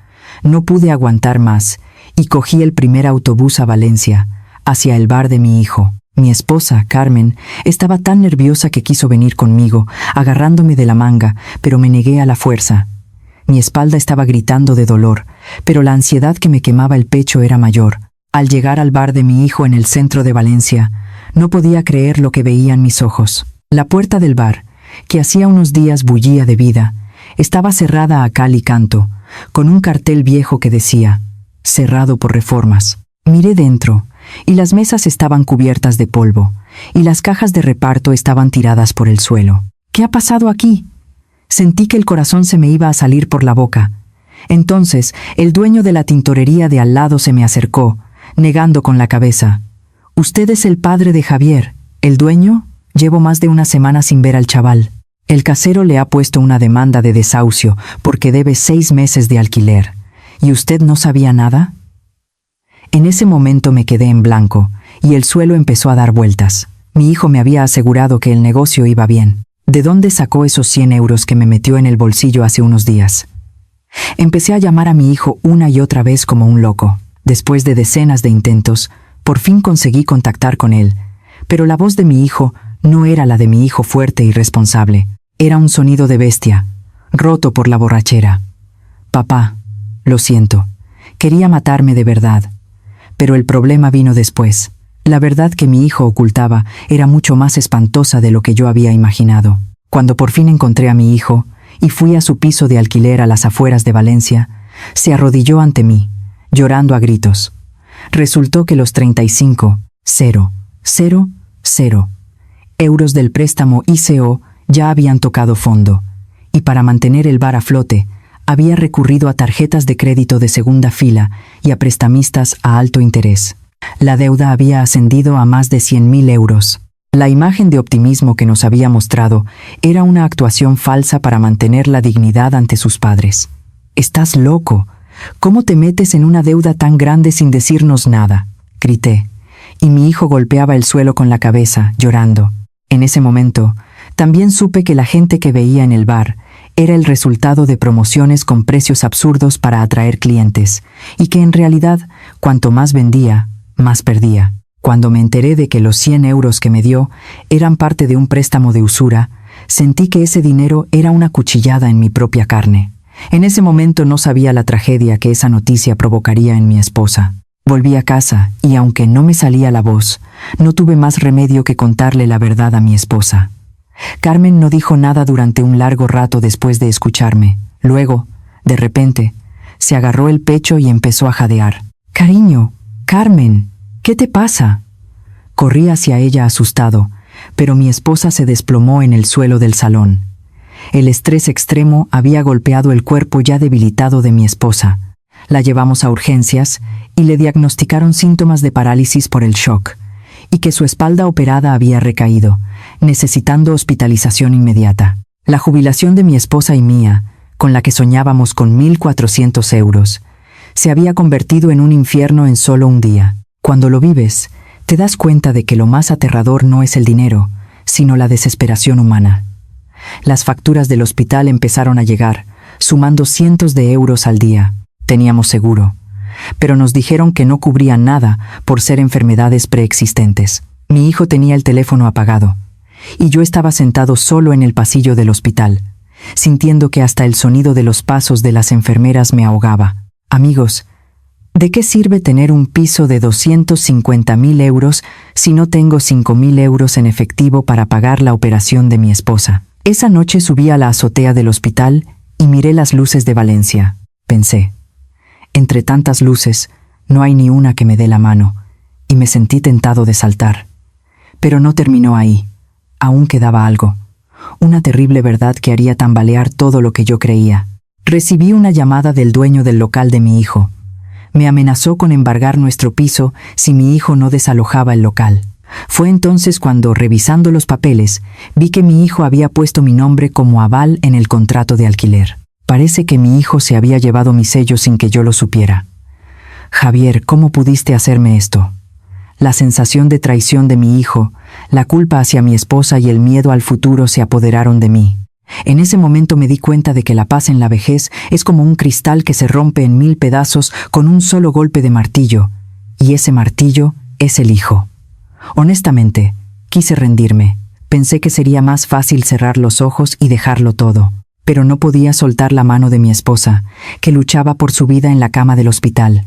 no pude aguantar más y cogí el primer autobús a Valencia, hacia el bar de mi hijo. Mi esposa, Carmen, estaba tan nerviosa que quiso venir conmigo, agarrándome de la manga, pero me negué a la fuerza. Mi espalda estaba gritando de dolor, pero la ansiedad que me quemaba el pecho era mayor. Al llegar al bar de mi hijo en el centro de Valencia, no podía creer lo que veían mis ojos. La puerta del bar, que hacía unos días bullía de vida, estaba cerrada a cal y canto, con un cartel viejo que decía: cerrado por reformas. Miré dentro, y las mesas estaban cubiertas de polvo, y las cajas de reparto estaban tiradas por el suelo. ¿Qué ha pasado aquí? Sentí que el corazón se me iba a salir por la boca. Entonces, el dueño de la tintorería de al lado se me acercó, negando con la cabeza. «Usted es el padre de Javier. ¿El dueño? Llevo más de una semana sin ver al chaval. El casero le ha puesto una demanda de desahucio porque debe 6 meses de alquiler. ¿Y usted no sabía nada?» En ese momento me quedé en blanco, y el suelo empezó a dar vueltas. Mi hijo me había asegurado que el negocio iba bien. ¿De dónde sacó esos 100 euros que me metió en el bolsillo hace unos días? Empecé a llamar a mi hijo una y otra vez como un loco. Después de decenas de intentos, por fin conseguí contactar con él, pero la voz de mi hijo no era la de mi hijo fuerte y responsable. Era un sonido de bestia, roto por la borrachera. «Papá, lo siento. Quería matarme de verdad. Pero el problema vino después. La verdad que mi hijo ocultaba era mucho más espantosa de lo que yo había imaginado. Cuando por fin encontré a mi hijo y fui a su piso de alquiler a las afueras de Valencia, se arrodilló ante mí, llorando a gritos. Resultó que los 35, 0,000 euros del préstamo ICO ya habían tocado fondo, y para mantener el bar a flote, había recurrido a tarjetas de crédito de segunda fila y a prestamistas a alto interés. La deuda había ascendido a más de 100.000 euros. La imagen de optimismo que nos había mostrado era una actuación falsa para mantener la dignidad ante sus padres. «Estás loco. ¿Cómo te metes en una deuda tan grande sin decirnos nada?», grité, y mi hijo golpeaba el suelo con la cabeza, llorando. En ese momento, también supe que la gente que veía en el bar era el resultado de promociones con precios absurdos para atraer clientes, y que en realidad, cuanto más vendía, más perdía. Cuando me enteré de que los 100 euros que me dio eran parte de un préstamo de usura, sentí que ese dinero era una cuchillada en mi propia carne. En ese momento no sabía la tragedia que esa noticia provocaría en mi esposa. Volví a casa y, aunque no me salía la voz, no tuve más remedio que contarle la verdad a mi esposa. Carmen no dijo nada durante un largo rato después de escucharme. Luego, de repente, se agarró el pecho y empezó a jadear. «Cariño, Carmen, ¿qué te pasa?». Corrí hacia ella asustado, pero mi esposa se desplomó en el suelo del salón. El estrés extremo había golpeado el cuerpo ya debilitado de mi esposa. La llevamos a urgencias y le diagnosticaron síntomas de parálisis por el shock, y que su espalda operada había recaído, necesitando hospitalización inmediata. La jubilación de mi esposa y mía, con la que soñábamos con 1.400 euros, se había convertido en un infierno en solo un día. Cuando lo vives, te das cuenta de que lo más aterrador no es el dinero, sino la desesperación humana. Las facturas del hospital empezaron a llegar, sumando cientos de euros al día. Teníamos seguro, pero nos dijeron que no cubrían nada por ser enfermedades preexistentes. Mi hijo tenía el teléfono apagado, y yo estaba sentado solo en el pasillo del hospital, sintiendo que hasta el sonido de los pasos de las enfermeras me ahogaba. Amigos, ¿de qué sirve tener un piso de 250.000 euros si no tengo 5.000 euros en efectivo para pagar la operación de mi esposa? Esa noche subí a la azotea del hospital y miré las luces de Valencia. Pensé, entre tantas luces, no hay ni una que me dé la mano, y me sentí tentado de saltar. Pero no terminó ahí. Aún quedaba algo. Una terrible verdad que haría tambalear todo lo que yo creía. Recibí una llamada del dueño del local de mi hijo. Me amenazó con embargar nuestro piso si mi hijo no desalojaba el local. Fue entonces cuando, revisando los papeles, vi que mi hijo había puesto mi nombre como aval en el contrato de alquiler. Parece que mi hijo se había llevado mi sello sin que yo lo supiera. Javier, ¿cómo pudiste hacerme esto? La sensación de traición de mi hijo, la culpa hacia mi esposa y el miedo al futuro se apoderaron de mí. En ese momento me di cuenta de que la paz en la vejez es como un cristal que se rompe en 1000 pedazos con un solo golpe de martillo, y ese martillo es el hijo. Honestamente, quise rendirme. Pensé que sería más fácil cerrar los ojos y dejarlo todo, pero no podía soltar la mano de mi esposa, que luchaba por su vida en la cama del hospital.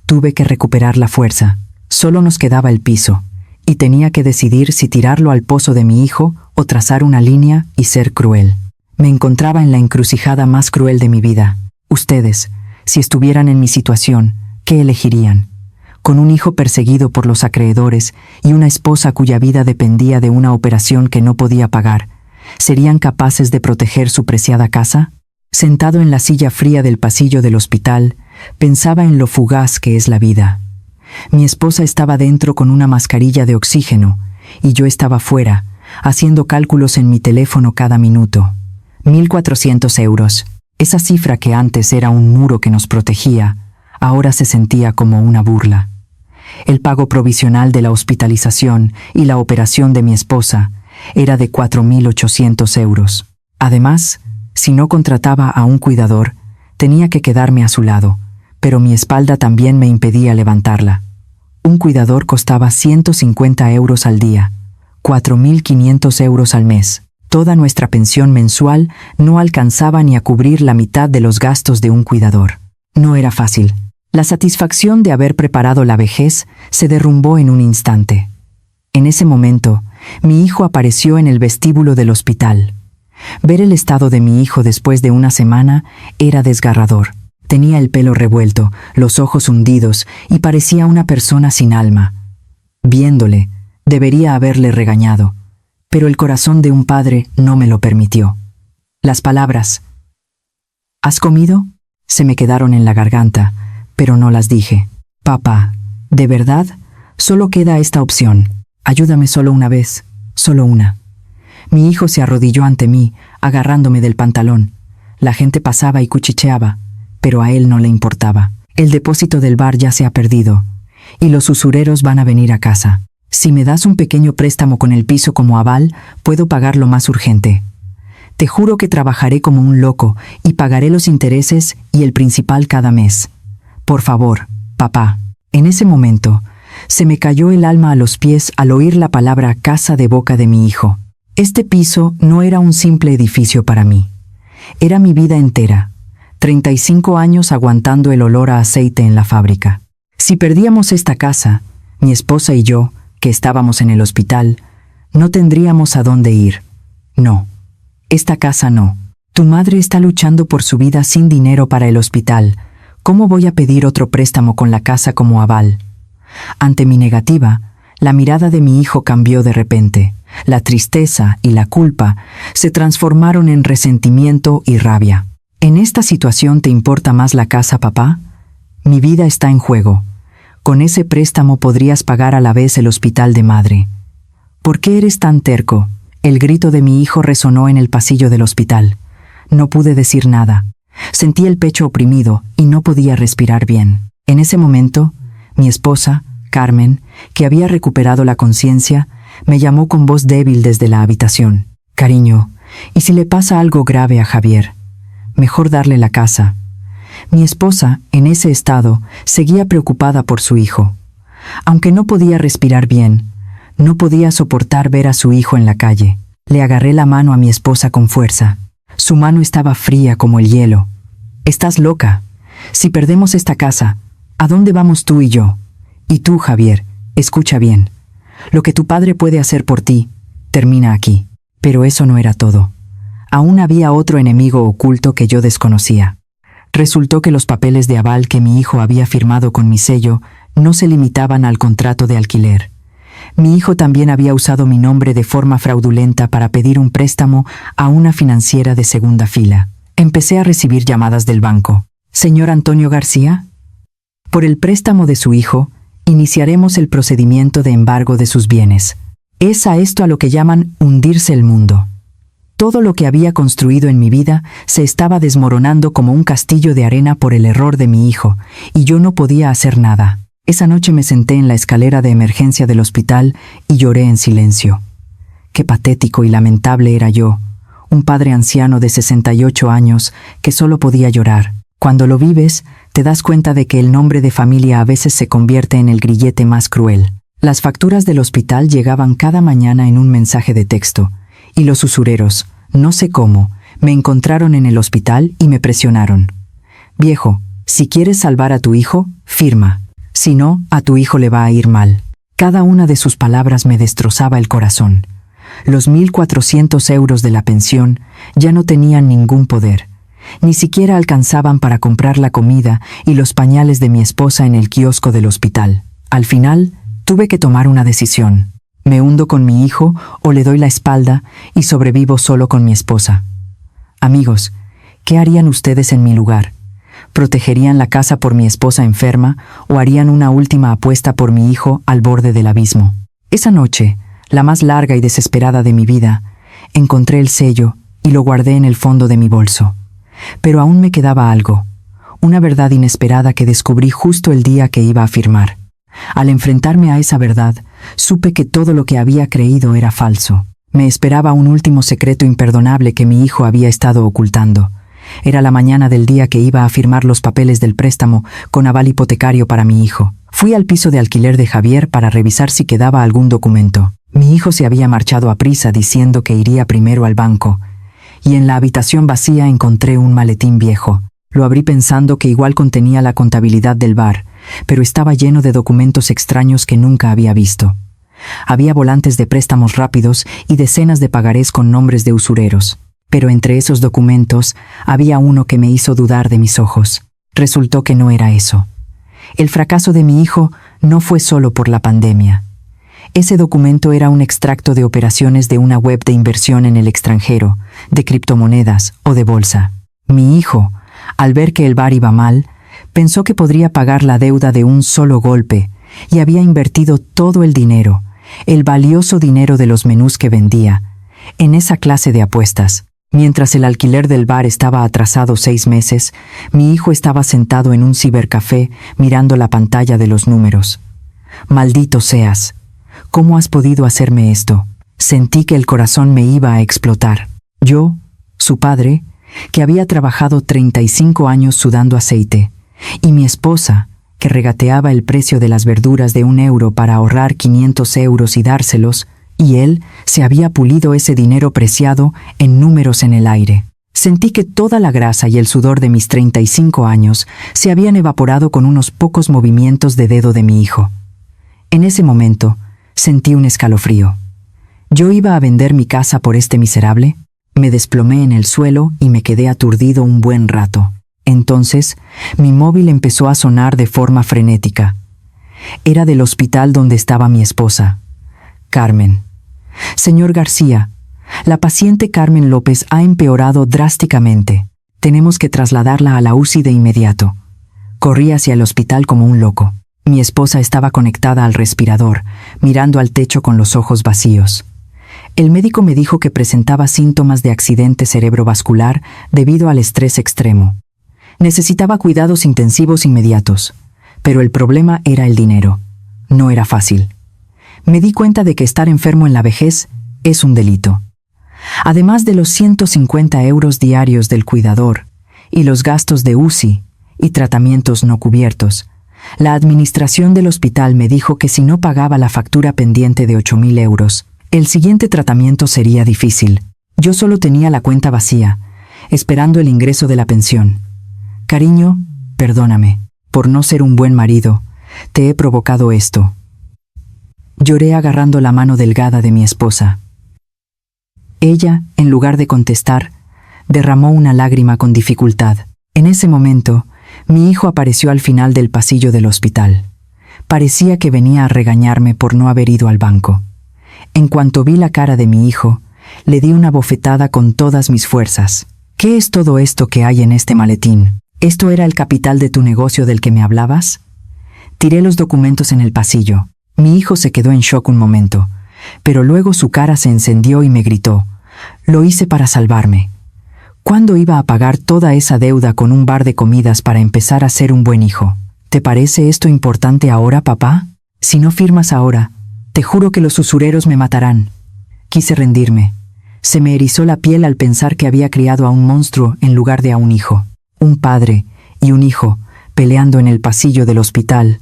Tuve que recuperar la fuerza. Solo nos quedaba el piso, y tenía que decidir si tirarlo al pozo de mi hijo o trazar una línea y ser cruel. Me encontraba en la encrucijada más cruel de mi vida. Ustedes, si estuvieran en mi situación, ¿qué elegirían? Con un hijo perseguido por los acreedores y una esposa cuya vida dependía de una operación que no podía pagar, ¿serían capaces de proteger su preciada casa? Sentado en la silla fría del pasillo del hospital, pensaba en lo fugaz que es la vida. Mi esposa estaba dentro con una mascarilla de oxígeno, y yo estaba fuera, haciendo cálculos en mi teléfono cada minuto. 1.400 euros. Esa cifra que antes era un muro que nos protegía, ahora se sentía como una burla. El pago provisional de la hospitalización y la operación de mi esposa era de 4.800 euros. Además, si no contrataba a un cuidador, tenía que quedarme a su lado, pero mi espalda también me impedía levantarla. Un cuidador costaba 150 euros al día, 4.500 euros al mes. Toda nuestra pensión mensual no alcanzaba ni a cubrir la mitad de los gastos de un cuidador. No era fácil. La satisfacción de haber preparado la vejez se derrumbó en un instante. En ese momento, mi hijo apareció en el vestíbulo del hospital. Ver el estado de mi hijo después de una semana era desgarrador. Tenía el pelo revuelto, los ojos hundidos y parecía una persona sin alma. Viéndole, debería haberle regañado, pero el corazón de un padre no me lo permitió. Las palabras «¿Has comido?», se me quedaron en la garganta, pero no las dije. «Papá, ¿de verdad? Solo queda esta opción. Ayúdame solo una vez, solo una». Mi hijo se arrodilló ante mí, agarrándome del pantalón. La gente pasaba y cuchicheaba, pero a él no le importaba. El depósito del bar ya se ha perdido, y los usureros van a venir a casa. Si me das un pequeño préstamo con el piso como aval, puedo pagar lo más urgente. Te juro que trabajaré como un loco y pagaré los intereses y el principal cada mes. Por favor, papá. En ese momento, se me cayó el alma a los pies al oír la palabra casa de boca de mi hijo. Este piso no era un simple edificio para mí. Era mi vida entera. 35 años aguantando el olor a aceite en la fábrica. Si perdíamos esta casa, mi esposa y yo, que estábamos en el hospital, no tendríamos a dónde ir. No. Esta casa no. Tu madre está luchando por su vida sin dinero para el hospital. ¿Cómo voy a pedir otro préstamo con la casa como aval? Ante mi negativa, la mirada de mi hijo cambió de repente. La tristeza y la culpa se transformaron en resentimiento y rabia. ¿En esta situación te importa más la casa, papá? Mi vida está en juego. Con ese préstamo podrías pagar a la vez el hospital de madre. ¿Por qué eres tan terco? El grito de mi hijo resonó en el pasillo del hospital. No pude decir nada. Sentí el pecho oprimido y no podía respirar bien. En ese momento, mi esposa, Carmen, que había recuperado la conciencia, me llamó con voz débil desde la habitación. «Cariño, ¿y si le pasa algo grave a Javier? Mejor darle la casa». Mi esposa, en ese estado, seguía preocupada por su hijo. Aunque no podía respirar bien, no podía soportar ver a su hijo en la calle. Le agarré la mano a mi esposa con fuerza. Su mano estaba fría como el hielo. «Estás loca. Si perdemos esta casa, ¿a dónde vamos tú y yo? Y tú, Javier, escucha bien. Lo que tu padre puede hacer por ti, termina aquí». Pero eso no era todo. Aún había otro enemigo oculto que yo desconocía. Resultó que los papeles de aval que mi hijo había firmado con mi sello no se limitaban al contrato de alquiler. Mi hijo también había usado mi nombre de forma fraudulenta para pedir un préstamo a una financiera de segunda fila. Empecé a recibir llamadas del banco. «Señor Antonio García, por el préstamo de su hijo, iniciaremos el procedimiento de embargo de sus bienes. Es a esto a lo que llaman hundirse el mundo». Todo lo que había construido en mi vida se estaba desmoronando como un castillo de arena por el error de mi hijo, y yo no podía hacer nada. Esa noche me senté en la escalera de emergencia del hospital y lloré en silencio. Qué patético y lamentable era yo, un padre anciano de 68 años que solo podía llorar. Cuando lo vives, te das cuenta de que el nombre de familia a veces se convierte en el grillete más cruel. Las facturas del hospital llegaban cada mañana en un mensaje de texto, y los usureros, no sé cómo, me encontraron en el hospital y me presionaron. «Viejo, si quieres salvar a tu hijo, firma. Si no, a tu hijo le va a ir mal». Cada una de sus palabras me destrozaba el corazón. Los 1.400 euros de la pensión ya no tenían ningún poder. Ni siquiera alcanzaban para comprar la comida y los pañales de mi esposa en el kiosco del hospital. Al final, tuve que tomar una decisión. ¿Me hundo con mi hijo o le doy la espalda y sobrevivo solo con mi esposa? Amigos, ¿qué harían ustedes en mi lugar? ¿Protegerían la casa por mi esposa enferma o harían una última apuesta por mi hijo al borde del abismo? Esa noche, la más larga y desesperada de mi vida, encontré el sello y lo guardé en el fondo de mi bolso. Pero aún me quedaba algo, una verdad inesperada que descubrí justo el día que iba a firmar. Al enfrentarme a esa verdad, supe que todo lo que había creído era falso. Me esperaba un último secreto imperdonable que mi hijo había estado ocultando. Era la mañana del día que iba a firmar los papeles del préstamo con aval hipotecario para mi hijo. Fui al piso de alquiler de Javier para revisar si quedaba algún documento. Mi hijo se había marchado a prisa diciendo que iría primero al banco, y en la habitación vacía encontré un maletín viejo. Lo abrí pensando que igual contenía la contabilidad del bar, pero estaba lleno de documentos extraños que nunca había visto. Había volantes de préstamos rápidos y decenas de pagarés con nombres de usureros. Pero entre esos documentos había uno que me hizo dudar de mis ojos. Resultó que no era eso. El fracaso de mi hijo no fue solo por la pandemia. Ese documento era un extracto de operaciones de una web de inversión en el extranjero, de criptomonedas o de bolsa. Mi hijo, al ver que el bar iba mal, pensó que podría pagar la deuda de un solo golpe y había invertido todo el dinero, el valioso dinero de los menús que vendía, en esa clase de apuestas. Mientras el alquiler del bar estaba atrasado 6 meses, mi hijo estaba sentado en un cibercafé mirando la pantalla de los números. «Maldito seas. ¿Cómo has podido hacerme esto?» Sentí que el corazón me iba a explotar. Yo, su padre, que había trabajado 35 años sudando aceite, y mi esposa, que regateaba el precio de las verduras de €1 para ahorrar 500 euros y dárselos, y él se había pulido ese dinero preciado en números en el aire. Sentí que toda la grasa y el sudor de mis 35 años se habían evaporado con unos pocos movimientos de dedo de mi hijo. En ese momento, sentí un escalofrío. ¿Yo iba a vender mi casa por este miserable? Me desplomé en el suelo y me quedé aturdido un buen rato. Entonces, mi móvil empezó a sonar de forma frenética. Era del hospital donde estaba mi esposa, Carmen. «Señor García, la paciente Carmen López ha empeorado drásticamente. Tenemos que trasladarla a la UCI de inmediato». Corrí hacia el hospital como un loco. Mi esposa estaba conectada al respirador, mirando al techo con los ojos vacíos. El médico me dijo que presentaba síntomas de accidente cerebrovascular debido al estrés extremo. Necesitaba cuidados intensivos inmediatos, pero el problema era el dinero. No era fácil. Me di cuenta de que estar enfermo en la vejez es un delito. Además de los 150 euros diarios del cuidador y los gastos de UCI y tratamientos no cubiertos, la administración del hospital me dijo que si no pagaba la factura pendiente de 8.000 euros, el siguiente tratamiento sería difícil. Yo solo tenía la cuenta vacía, esperando el ingreso de la pensión. «Cariño, perdóname, por no ser un buen marido, te he provocado esto». Lloré agarrando la mano delgada de mi esposa. Ella, en lugar de contestar, derramó una lágrima con dificultad. En ese momento, mi hijo apareció al final del pasillo del hospital. Parecía que venía a regañarme por no haber ido al banco. En cuanto vi la cara de mi hijo, le di una bofetada con todas mis fuerzas. «¿Qué es todo esto que hay en este maletín? ¿Esto era el capital de tu negocio del que me hablabas?» Tiré los documentos en el pasillo. Mi hijo se quedó en shock un momento, pero luego su cara se encendió y me gritó: «Lo hice para salvarme». ¿Cuándo iba a pagar toda esa deuda con un bar de comidas para empezar a ser un buen hijo? ¿Te parece esto importante ahora, papá? Si no firmas ahora, te juro que los usureros me matarán. Quise rendirme. Se me erizó la piel al pensar que había criado a un monstruo en lugar de a un hijo. Un padre y un hijo peleando en el pasillo del hospital.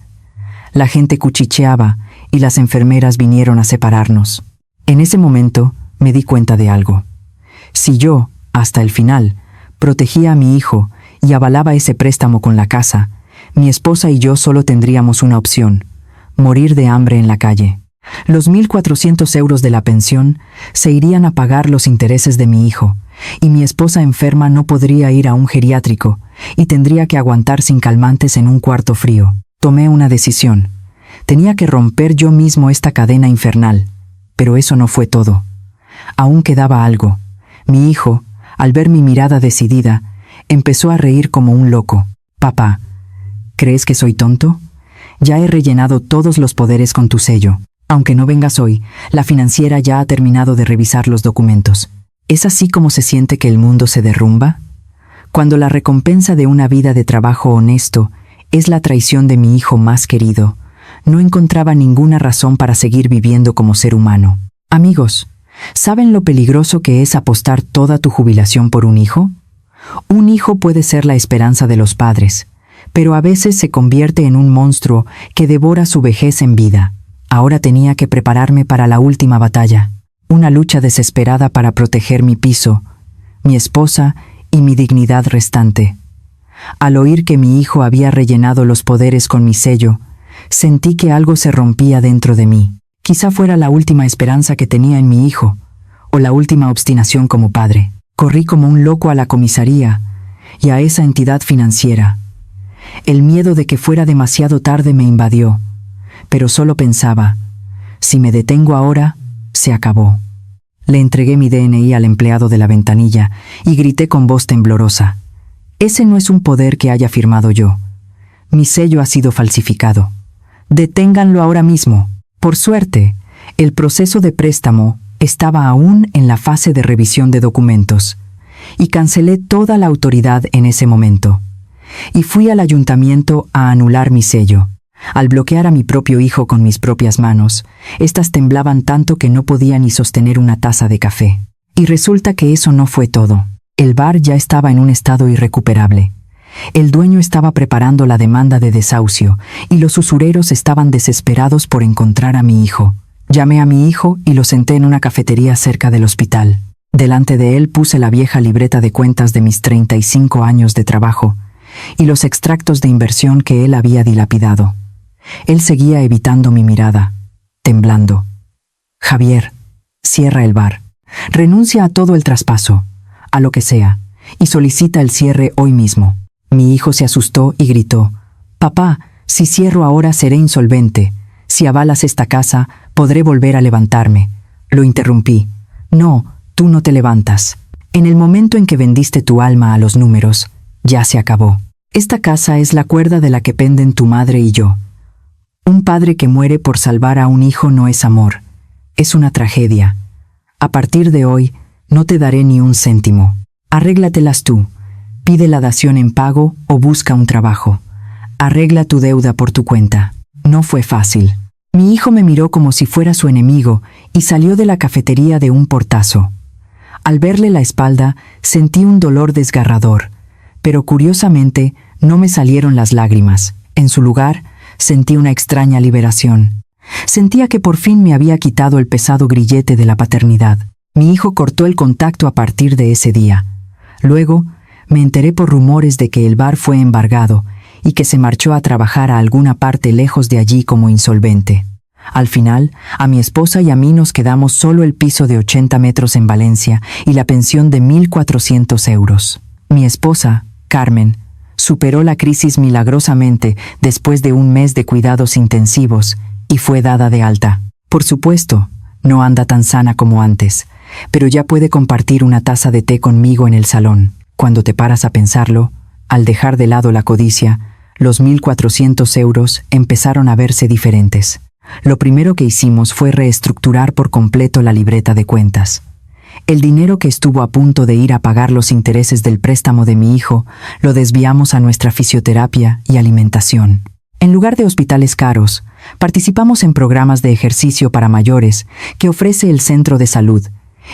La gente cuchicheaba y las enfermeras vinieron a separarnos. En ese momento me di cuenta de algo. Si yo, hasta el final, protegía a mi hijo y avalaba ese préstamo con la casa, mi esposa y yo solo tendríamos una opción: morir de hambre en la calle. Los 1.400 euros de la pensión se irían a pagar los intereses de mi hijo, y mi esposa enferma no podría ir a un geriátrico y tendría que aguantar sin calmantes en un cuarto frío. Tomé una decisión. Tenía que romper yo mismo esta cadena infernal. Pero eso no fue todo. Aún quedaba algo. Mi hijo, al ver mi mirada decidida, empezó a reír como un loco. «Papá, ¿crees que soy tonto? Ya he rellenado todos los poderes con tu sello. Aunque no vengas hoy, la financiera ya ha terminado de revisar los documentos. ¿Es así como se siente que el mundo se derrumba? Cuando la recompensa de una vida de trabajo honesto es la traición de mi hijo más querido, no encontraba ninguna razón para seguir viviendo como ser humano. Amigos, ¿saben lo peligroso que es apostar toda tu jubilación por un hijo? Un hijo puede ser la esperanza de los padres, pero a veces se convierte en un monstruo que devora su vejez en vida. Ahora tenía que prepararme para la última batalla, una lucha desesperada para proteger mi piso, mi esposa y mi dignidad restante. Al oír que mi hijo había rellenado los poderes con mi sello, sentí que algo se rompía dentro de mí. Quizá fuera la última esperanza que tenía en mi hijo, o la última obstinación como padre. Corrí como un loco a la comisaría y a esa entidad financiera. El miedo de que fuera demasiado tarde me invadió, pero solo pensaba: Si me detengo ahora, se acabó. Le entregué mi DNI al empleado de la ventanilla y grité con voz temblorosa. Ese no es un poder que haya firmado yo. Mi sello ha sido falsificado. Deténganlo ahora mismo. Por suerte, el proceso de préstamo estaba aún en la fase de revisión de documentos, y cancelé toda la autoridad en ese momento. Y fui al ayuntamiento a anular mi sello. Al bloquear a mi propio hijo con mis propias manos, estas temblaban tanto que no podía ni sostener una taza de café. Y resulta que eso no fue todo. El bar ya estaba en un estado irrecuperable. El dueño estaba preparando la demanda de desahucio y los usureros estaban desesperados por encontrar a mi hijo. Llamé a mi hijo y lo senté en una cafetería cerca del hospital. Delante de él puse la vieja libreta de cuentas de mis 35 años de trabajo y los extractos de inversión que él había dilapidado. Él seguía evitando mi mirada, temblando. Javier, cierra el bar. Renuncia a todo el traspaso, a lo que sea, y solicita el cierre hoy mismo. Mi hijo se asustó y gritó: «Papá, si cierro ahora seré insolvente. Si avalas esta casa, podré volver a levantarme». Lo interrumpí. «No, tú no te levantas. En el momento en que vendiste tu alma a los números, ya se acabó. Esta casa es la cuerda de la que penden tu madre y yo. Un padre que muere por salvar a un hijo no es amor, es una tragedia. A partir de hoy, no te daré ni un céntimo. Arréglatelas tú. Pide la dación en pago o busca un trabajo. Arregla tu deuda por tu cuenta». No fue fácil. Mi hijo me miró como si fuera su enemigo y salió de la cafetería de un portazo. Al verle la espalda, sentí un dolor desgarrador, pero curiosamente no me salieron las lágrimas. En su lugar, sentí una extraña liberación. Sentía que por fin me había quitado el pesado grillete de la paternidad. Mi hijo cortó el contacto a partir de ese día. Luego, me enteré por rumores de que el bar fue embargado y que se marchó a trabajar a alguna parte lejos de allí como insolvente. Al final, a mi esposa y a mí nos quedamos solo el piso de 80 metros en Valencia y la pensión de 1.400 euros. Mi esposa, Carmen, superó la crisis milagrosamente después de un mes de cuidados intensivos y fue dada de alta. Por supuesto, no anda tan sana como antes, pero ya puede compartir una taza de té conmigo en el salón. Cuando te paras a pensarlo, al dejar de lado la codicia, los 1.400 euros empezaron a verse diferentes. Lo primero que hicimos fue reestructurar por completo la libreta de cuentas. El dinero que estuvo a punto de ir a pagar los intereses del préstamo de mi hijo, lo desviamos a nuestra fisioterapia y alimentación. En lugar de hospitales caros, participamos en programas de ejercicio para mayores que ofrece el centro de salud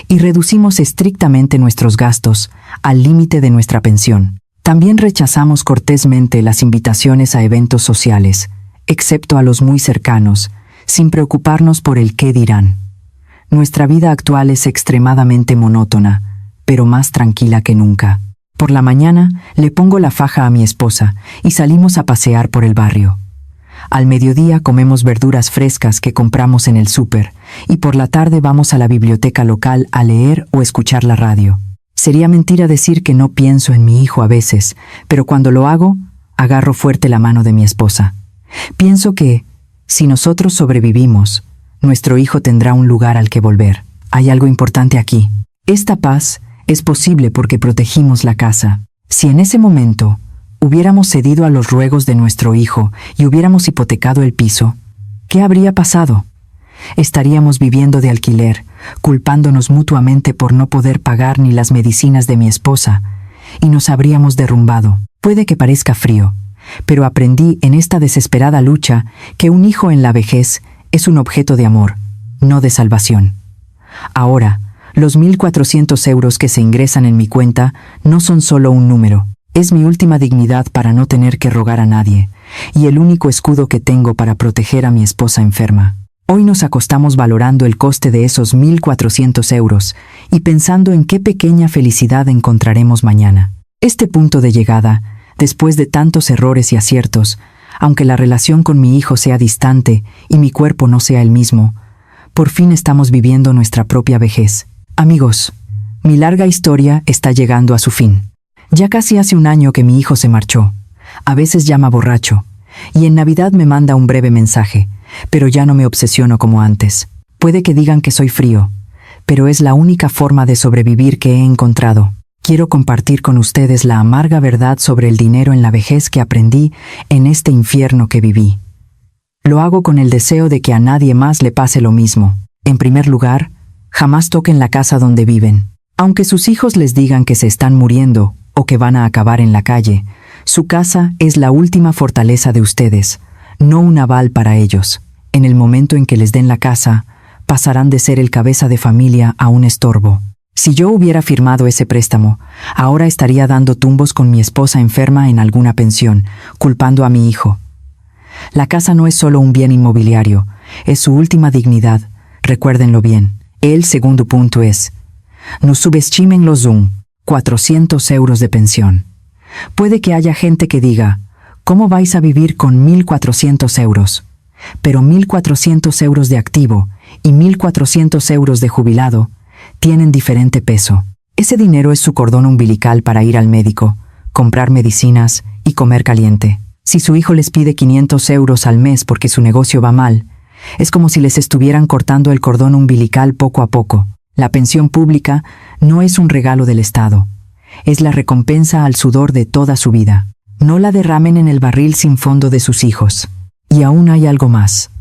y reducimos estrictamente nuestros gastos al límite de nuestra pensión. También rechazamos cortésmente las invitaciones a eventos sociales, excepto a los muy cercanos, sin preocuparnos por el qué dirán. Nuestra vida actual es extremadamente monótona, pero más tranquila que nunca. Por la mañana le pongo la faja a mi esposa y salimos a pasear por el barrio. Al mediodía comemos verduras frescas que compramos en el súper y por la tarde vamos a la biblioteca local a leer o escuchar la radio. Sería mentira decir que no pienso en mi hijo a veces, pero cuando lo hago, agarro fuerte la mano de mi esposa. Pienso que, si nosotros sobrevivimos, nuestro hijo tendrá un lugar al que volver. Hay algo importante aquí. Esta paz es posible porque protegimos la casa. Si en ese momento hubiéramos cedido a los ruegos de nuestro hijo y hubiéramos hipotecado el piso, ¿qué habría pasado? Estaríamos viviendo de alquiler, culpándonos mutuamente por no poder pagar ni las medicinas de mi esposa, y nos habríamos derrumbado. Puede que parezca frío, pero aprendí en esta desesperada lucha que un hijo en la vejez es un objeto de amor, no de salvación. Ahora, los 1.400 euros que se ingresan en mi cuenta no son solo un número. Es mi última dignidad para no tener que rogar a nadie, y el único escudo que tengo para proteger a mi esposa enferma. Hoy nos acostamos valorando el coste de esos 1.400 euros y pensando en qué pequeña felicidad encontraremos mañana. Este punto de llegada, después de tantos errores y aciertos, aunque la relación con mi hijo sea distante y mi cuerpo no sea el mismo, por fin estamos viviendo nuestra propia vejez. Amigos, mi larga historia está llegando a su fin. Ya casi hace un año que mi hijo se marchó. A veces llama borracho, y en Navidad me manda un breve mensaje, pero ya no me obsesiono como antes. Puede que digan que soy frío, pero es la única forma de sobrevivir que he encontrado. Quiero compartir con ustedes la amarga verdad sobre el dinero en la vejez que aprendí en este infierno que viví. Lo hago con el deseo de que a nadie más le pase lo mismo. En primer lugar, jamás toquen la casa donde viven. Aunque sus hijos les digan que se están muriendo o que van a acabar en la calle, su casa es la última fortaleza de ustedes, no un aval para ellos. En el momento en que les den la casa, pasarán de ser el cabeza de familia a un estorbo. Si yo hubiera firmado ese préstamo, ahora estaría dando tumbos con mi esposa enferma en alguna pensión, culpando a mi hijo. La casa no es solo un bien inmobiliario, es su última dignidad, recuérdenlo bien. El segundo punto es, no subestimen los Zoom, 400 euros de pensión. Puede que haya gente que diga, ¿cómo vais a vivir con 1.400 euros? Pero 1.400 euros de activo y 1.400 euros de jubilado tienen diferente peso. Ese dinero es su cordón umbilical para ir al médico, comprar medicinas y comer caliente. Si su hijo les pide 500 euros al mes porque su negocio va mal, es como si les estuvieran cortando el cordón umbilical poco a poco. La pensión pública no es un regalo del Estado, es la recompensa al sudor de toda su vida. No la derramen en el barril sin fondo de sus hijos. Y aún hay algo más.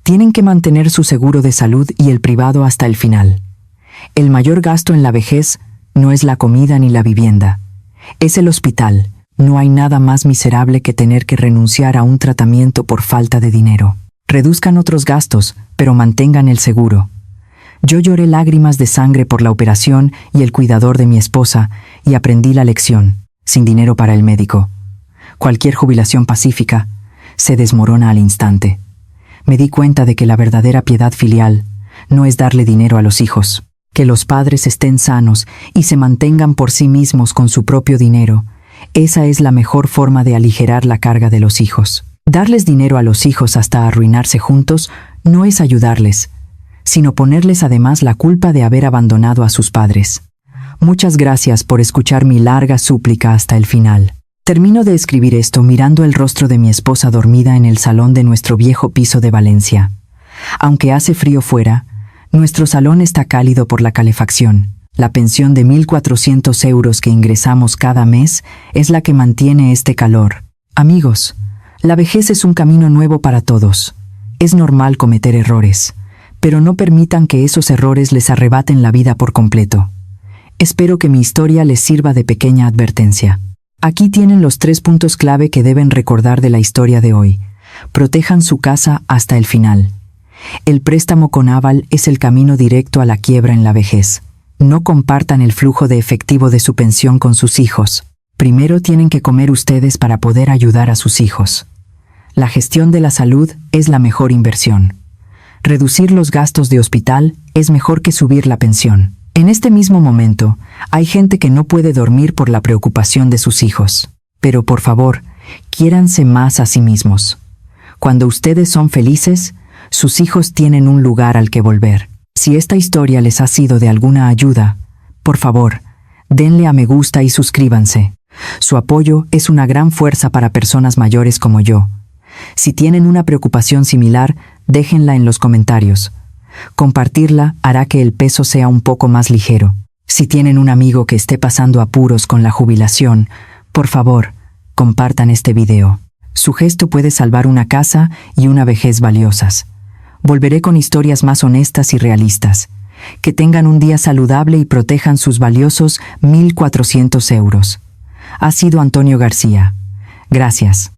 Tienen que mantener su seguro de salud y el privado hasta el final. El mayor gasto en la vejez no es la comida ni la vivienda, es el hospital. No hay nada más miserable que tener que renunciar a un tratamiento por falta de dinero. Reduzcan otros gastos, pero mantengan el seguro. Yo lloré lágrimas de sangre por la operación y el cuidador de mi esposa y aprendí la lección. Sin dinero para el médico, cualquier jubilación pacífica se desmorona al instante. Me di cuenta de que la verdadera piedad filial no es darle dinero a los hijos. Que los padres estén sanos y se mantengan por sí mismos con su propio dinero. Esa es la mejor forma de aligerar la carga de los hijos. Darles dinero a los hijos hasta arruinarse juntos no es ayudarles, sino ponerles además la culpa de haber abandonado a sus padres. Muchas gracias por escuchar mi larga súplica hasta el final. Termino de escribir esto mirando el rostro de mi esposa dormida en el salón de nuestro viejo piso de Valencia. Aunque hace frío fuera, nuestro salón está cálido por la calefacción. La pensión de 1.400 euros que ingresamos cada mes es la que mantiene este calor. Amigos, la vejez es un camino nuevo para todos. Es normal cometer errores, pero no permitan que esos errores les arrebaten la vida por completo. Espero que mi historia les sirva de pequeña advertencia. Aquí tienen los 3 puntos clave que deben recordar de la historia de hoy. Protejan su casa hasta el final. El préstamo con aval es el camino directo a la quiebra en la vejez. No compartan el flujo de efectivo de su pensión con sus hijos. Primero tienen que comer ustedes para poder ayudar a sus hijos. La gestión de la salud es la mejor inversión. Reducir los gastos de hospital es mejor que subir la pensión. En este mismo momento, hay gente que no puede dormir por la preocupación de sus hijos. Pero por favor, quiéranse más a sí mismos. Cuando ustedes son felices, sus hijos tienen un lugar al que volver. Si esta historia les ha sido de alguna ayuda, por favor, denle a me gusta y suscríbanse. Su apoyo es una gran fuerza para personas mayores como yo. Si tienen una preocupación similar, déjenla en los comentarios. Compartirla hará que el peso sea un poco más ligero. Si tienen un amigo que esté pasando apuros con la jubilación, por favor, compartan este video. Su gesto puede salvar una casa y una vejez valiosas. Volveré con historias más honestas y realistas. Que tengan un día saludable y protejan sus valiosos 1.400 euros. Ha sido Antonio García. Gracias.